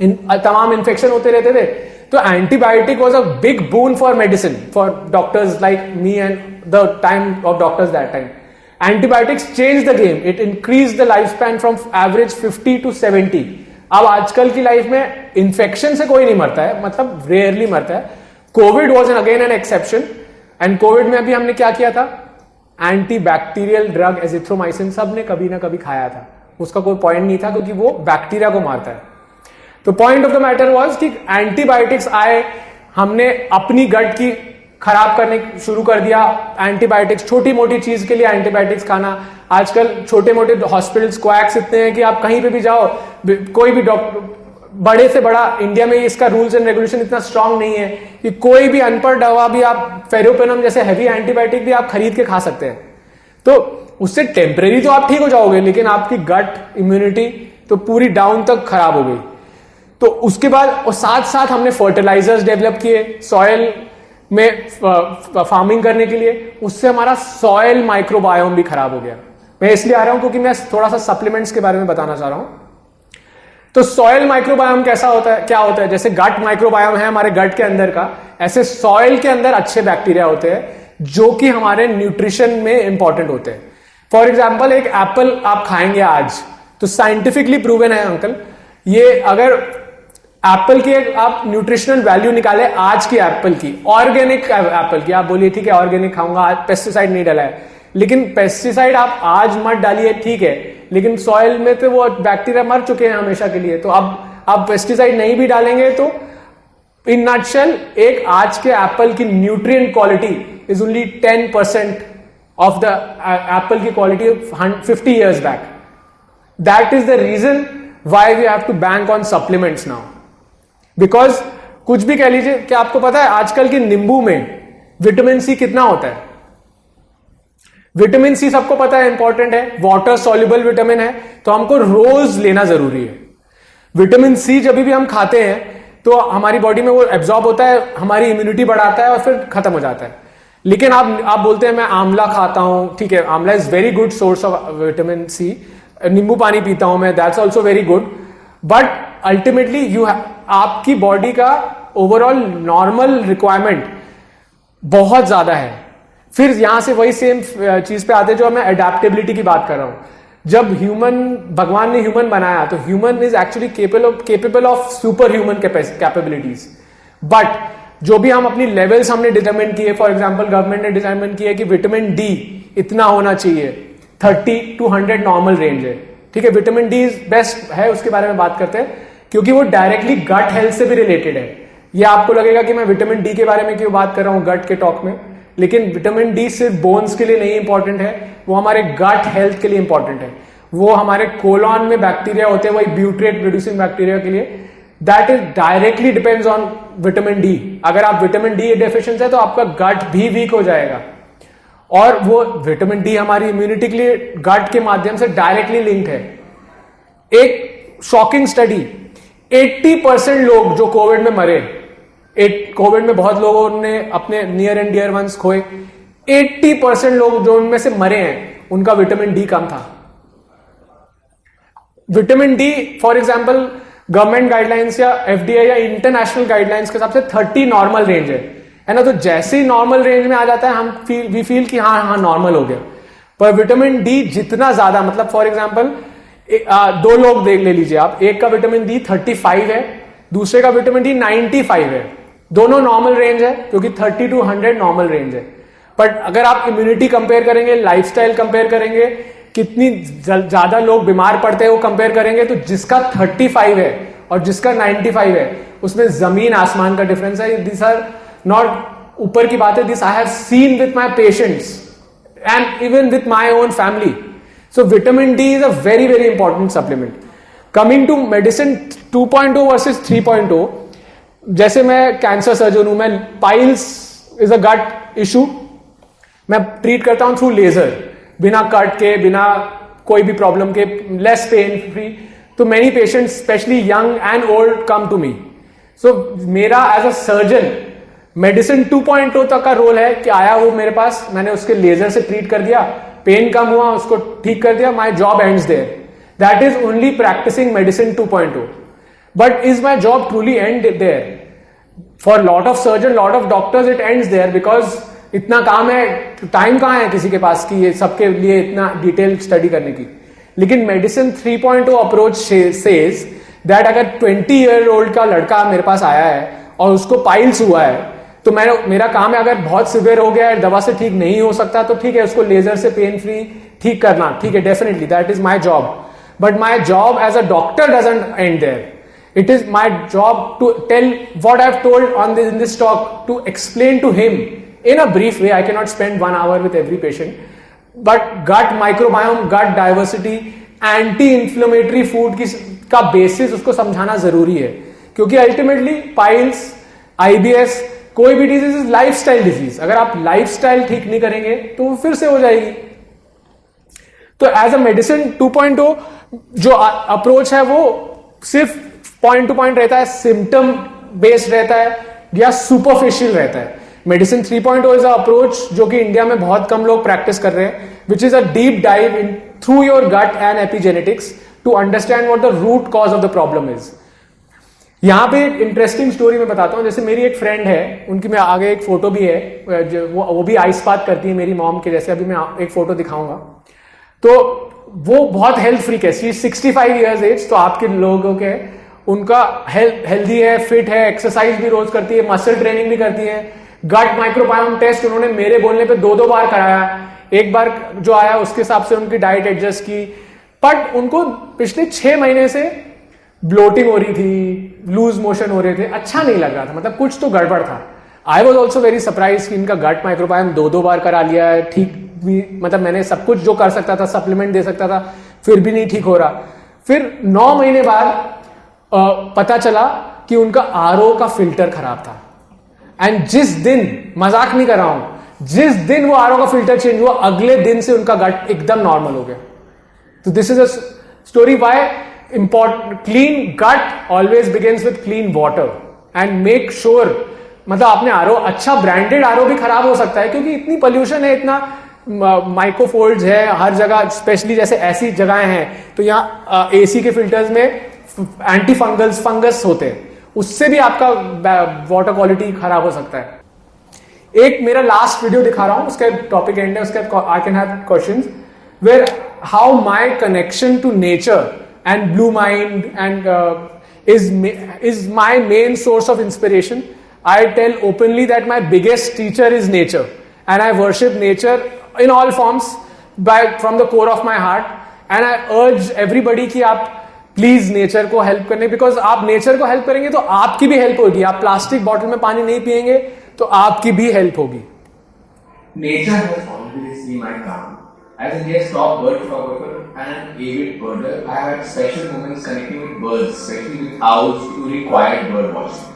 तमाम इन्फेक्शन होते रहते थे. तो antibiotic was a big boon for medicine for doctors like me and the time of doctors that time. Antibiotics changed the game. It increased the lifespan from average 50 to 70. अब आजकल की लाइफ में इन्फेक्शन से कोई नहीं मरता है, मतलब रेयरली मरता है. Covid was again an exception. And Covid में भी हमने क्या किया था? एंटीबैक्टीरियल ड्रग एजिथ्रोमाइसिन सबने कभी ना कभी खाया था. उसका कोई पॉइंट नहीं था क्योंकि वो बैक्टीरिया को मारता है. तो point of the matter was कि एंटीबायोटिक्स आए, हमने अपनी गट की खराब करने शुरू कर दिया. एंटीबायोटिक्स, छोटी मोटी चीज के लिए एंटीबायोटिक्स खाना. आजकल छोटे मोटे हॉस्पिटल्स क्वैक्स इतने हैं कि आप कहीं पे भी जाओ, कोई भी डॉक्टर, बड़े से बड़ा, इंडिया में इसका रूल्स एंड रेगुलेशन इतना स्ट्रांग नहीं है कि कोई भी अनपढ़ दवा भी आप, फेरोपेनम जैसे हैवी एंटीबायोटिक भी आप खरीद के खा सकते हैं. तो उससे टेम्परेरी तो आप ठीक हो जाओगे, लेकिन आपकी गट इम्यूनिटी तो पूरी डाउन तक खराब हो गई. तो उसके बाद और साथ साथ हमने फर्टिलाइजर्स डेवलप किए सॉयल में फार्मिंग करने के लिए. उससे हमारा सॉयल माइक्रोबायोम भी खराब हो गया. मैं इसलिए आ रहा हूं क्योंकि मैं थोड़ा सा सप्लीमेंट्स के बारे में बताना चाह रहा हूं. तो सॉयल माइक्रोबायोम कैसा होता है, क्या होता है? जैसे गट माइक्रोबायोम है हमारे गट के अंदर का, ऐसे सॉयल के अंदर अच्छे बैक्टीरिया होते हैं जो कि हमारे न्यूट्रिशन में इंपॉर्टेंट होते हैं. फॉर एग्जाम्पल, एक एप्पल आप खाएंगे आज, तो साइंटिफिकली प्रूवन है अंकल, ये अगर एप्पल की आप न्यूट्रिशनल वैल्यू निकाले आज की एप्पल की, ऑर्गेनिक एप्पल की, आप बोलिए ठीक है ऑर्गेनिक खाऊंगा, आज पेस्टिसाइड नहीं डाला है, लेकिन पेस्टिसाइड आप आज मत डालिए ठीक है, लेकिन सॉइल में तो वो बैक्टीरिया मर चुके हैं हमेशा के लिए. तो अब आप पेस्टिसाइड नहीं भी डालेंगे तो इन नटशेल एक आज के एप्पल की nutrient quality is only 10% of the apple की quality 50 years back. That is the reason why we have to bank on supplements now. Because कुछ भी कह लीजिए, क्या आपको पता है आजकल के नींबू में विटामिन सी कितना होता है? विटामिन सी सबको पता है इंपॉर्टेंट है, वाटर सॉल्युबल विटामिन है, तो हमको रोज लेना जरूरी है. विटामिन सी जब भी हम खाते हैं तो हमारी बॉडी में वो एब्जॉर्ब होता है, हमारी इम्यूनिटी बढ़ाता है और फिर खत्म हो जाता है. लेकिन आप बोलते हैं मैं आंवला खाता हूं, ठीक है, amla is very good source of vitamin C. नींबू पानी पीता हूं मैं, that's also very good. But ultimately आपकी बॉडी का ओवरऑल नॉर्मल रिक्वायरमेंट बहुत ज्यादा है. फिर यहां से वही सेम चीज पे आते हैं जो मैं अडेप्टेबिलिटी की बात कर रहा हूं. जब भगवान ने ह्यूमन बनाया तो human is actually capable of super human capabilities. But जो भी हम अपनी लेवल्स हमने डिटरमिन किए, फॉर एग्जांपल गवर्नमेंट ने डिटरमिन किया कि विटामिन डी इतना होना चाहिए, 30 to 100 नॉर्मल रेंज है, ठीक है। विटामिन डी बेस्ट है, उसके बारे में बात करते हैं, क्योंकि वो डायरेक्टली गट हेल्थ से भी रिलेटेड है। ये आपको लगेगा कि मैं विटामिन डी के बारे में क्यों बात कर रहा हूं गट के टॉक में, लेकिन विटामिन डी सिर्फ बोन्स के लिए नहीं इंपॉर्टेंट है, वो हमारे गट हेल्थ के लिए इंपॉर्टेंट है। वो हमारे कोलॉन में बैक्टीरिया होते हैं, वही ब्यूट्रेट प्रोड्यूसिंग बैक्टीरिया के लिए, that is directly depends on vitamin D. अगर आप विटामिन डी डेफिशिएंसी है तो आपका गट भी वीक हो जाएगा, और वो विटामिन डी हमारी इम्यूनिटी के लिए गट के माध्यम से डायरेक्टली लिंक है। एक शॉकिंग स्टडी, 80% लोग जो कोविड में मरे, कोविड में बहुत लोगों ने अपने नियर एंड डियर वंस खोए, 80% लोग जो उनमें से मरे हैं उनका विटामिन डी कम था। Vitamin D for example government guidelines या एफडीए या इंटरनेशनल गाइडलाइंस के हिसाब से 30 नॉर्मल रेंज है ना। तो जैसे ही नॉर्मल रेंज में आ जाता है हम वी फील कि हाँ नॉर्मल हो गया। पर विटामिन डी जितना ज्यादा, मतलब फॉर एग्जांपल दो लोग देख ले लीजिए आप, एक का विटामिन डी 35 है, दूसरे का विटामिन डी 95 है, दोनों नॉर्मल रेंज है, क्योंकि 30 to 100 नॉर्मल रेंज है। बट अगर आप इम्यूनिटी कंपेयर करेंगे, लाइफस्टाइल कंपेयर करेंगे, कितनी ज्यादा लोग बीमार पड़ते हैं वो कंपेयर करेंगे, तो जिसका 35 है और जिसका 95 है उसमें जमीन आसमान का डिफरेंस है। दिस आर नॉट ऊपर की बात है, this I have seen with my patients and even with my own family. So vitamin D is a very very important supplement. Coming to medicine 2.0 versus 3.0, जैसे मैं कैंसर सर्जन हूं, मैं piles is a gut issue, मैं ट्रीट करता हूं थ्रू लेजर, बिना कट के, बिना कोई भी प्रॉब्लम के, लेस पेन फ्री। तो many patients specially young and old come to me. So मेरा एज अ सर्जन मेडिसिन 2.0 तक का रोल है कि आया वो मेरे पास, मैंने उसके लेजर से ट्रीट कर दिया, पेन कम हुआ, उसको ठीक कर दिया, my job ends there. That is only practising medicine 2.0। But is my job truly end there? For lot of surgeon, lot of doctors, it ends there, because इतना काम है, टाइम कहां है किसी के पास कि ये सबके लिए इतना डिटेल स्टडी करने की। लेकिन मेडिसिन 3.0 अप्रोच सेज दैट अगर 20 ईयर ओल्ड का लड़का मेरे पास आया है और उसको पाइल्स हुआ है, तो मेरा काम है, अगर बहुत सिवियर हो गया है, दवा से ठीक नहीं हो सकता, तो ठीक है, उसको लेजर से पेन फ्री ठीक करना, ठीक है, definitely that is my job. But my job as a doctor doesn't end there. It is my job to tell what I have told on in this talk, to explain to him in a brief way. I cannot spend 1 hour with every patient, but gut microbiome, gut diversity, anti-inflammatory food का बेसिस उसको समझाना जरूरी है, क्योंकि अल्टीमेटली पाइल्स, आईबीएस, कोई भी डिजीज इज लाइफस्टाइल डिजीज। अगर आप लाइफस्टाइल ठीक नहीं करेंगे तो वो फिर से हो जाएगी। तो एज अ मेडिसिन 2.0 जो अप्रोच है वो सिर्फ पॉइंट टू पॉइंट रहता है, सिम्टम बेस्ड रहता है या सुपरफिशियल रहता है। मेडिसिन 3.0 इज अ अप्रोच जो कि इंडिया में बहुत कम लोग प्रैक्टिस कर रहे हैं, which is a deep dive in through your gut and epigenetics to understand what the root cause of the problem is. यहां पे एक इंटरेस्टिंग स्टोरी मैं बताता हूं। जैसे मेरी एक फ्रेंड है, उनकी मैं आगे एक फोटो भी है, वो भी आइस बात करती है मेरी मॉम के जैसे, अभी मैं एक फोटो दिखाऊंगा। तो वो बहुत हेल्थ फ्रीक है, 65 ईयर्स एज, तो आपके लोगों के उनका हेल्दी है, फिट है, एक्सरसाइज भी रोज करती है, मसल ट्रेनिंग भी करती है। गट माइक्रोबायोम टेस्ट उन्होंने मेरे बोलने पे 2-2 बार कराया, एक बार जो आया उसके हिसाब से उनकी डाइट एडजस्ट की। बट उनको पिछले 6 महीने से ब्लोटिंग हो रही थी, लूज मोशन हो रहे थे, अच्छा नहीं लग रहा था, मतलब कुछ तो गड़बड़ था। I was also very surprise कि इनका गट माइक्रोबायोम 2-2 बार करा लिया है, ठीक भी, मतलब मैंने सब कुछ जो कर सकता था, सप्लीमेंट दे सकता था, फिर भी नहीं ठीक हो रहा। फिर 9 महीने बाद पता चला कि उनका आरओ का फिल्टर खराब था। एंड जिस दिन, मजाक नहीं कर रहा हूं, जिस दिन वो आरओ का फिल्टर चेंज हुआ, अगले दिन से उनका गट एकदम नॉर्मल हो गया। तो this is a story why important, clean gut always begins with clean water and make sure, मतलब आपने आरओ, अच्छा ब्रांडेड आरओ भी खराब हो सकता है क्योंकि इतनी पोल्यूशन है, इतना माइक्रोफोल्ड्स है हर जगह, स्पेशली जैसे ऐसी जगहें हैं, तो यहाँ एसी के फिल्टर्स में एंटी फंगस होते हैं, उससे भी आपका वाटर क्वालिटी खराब हो सकता है। एक मेरा लास्ट वीडियो दिखा रहा हूं, उसका टॉपिक एंड है, उसका I can have questions where how my connection to nature and blue mind and is my main source of inspiration. I tell openly that my biggest teacher is nature, and I worship nature in all forms from the core of my heart. And I urge everybody कि आप प्लीज नेचर को हेल्प करने, बिकॉज आप नेचर को हेल्प करेंगे तो आपकी भी हेल्प होगी. आप प्लास्टिक बॉटल में पानी नहीं पिएंगे तो आपकी भी हेल्प होगी. Nature has always been my ground. As India's top bird photographer and an avid birder, I have had special moments connecting with birds, especially with owls during quiet bird watching.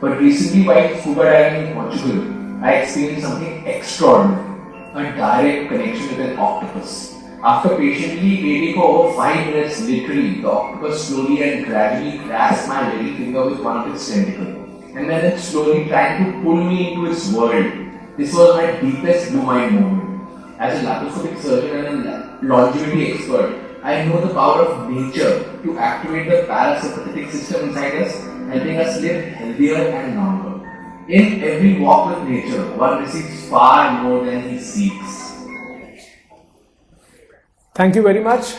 But recently, while scuba diving in Portugal, I experienced something extraordinary: a direct connection with an octopus. After patiently waiting for over 5 minutes, literally, the octopus slowly and gradually grasped my little finger with one of its tentacles, and then it slowly tried to pull me into its world. This was my deepest blue mind moment. As a laparoscopic surgeon and a longevity expert, I know the power of nature to activate the parasympathetic system inside us, helping us live healthier and longer. In every walk with nature, one receives far more than he seeks. Thank you very much.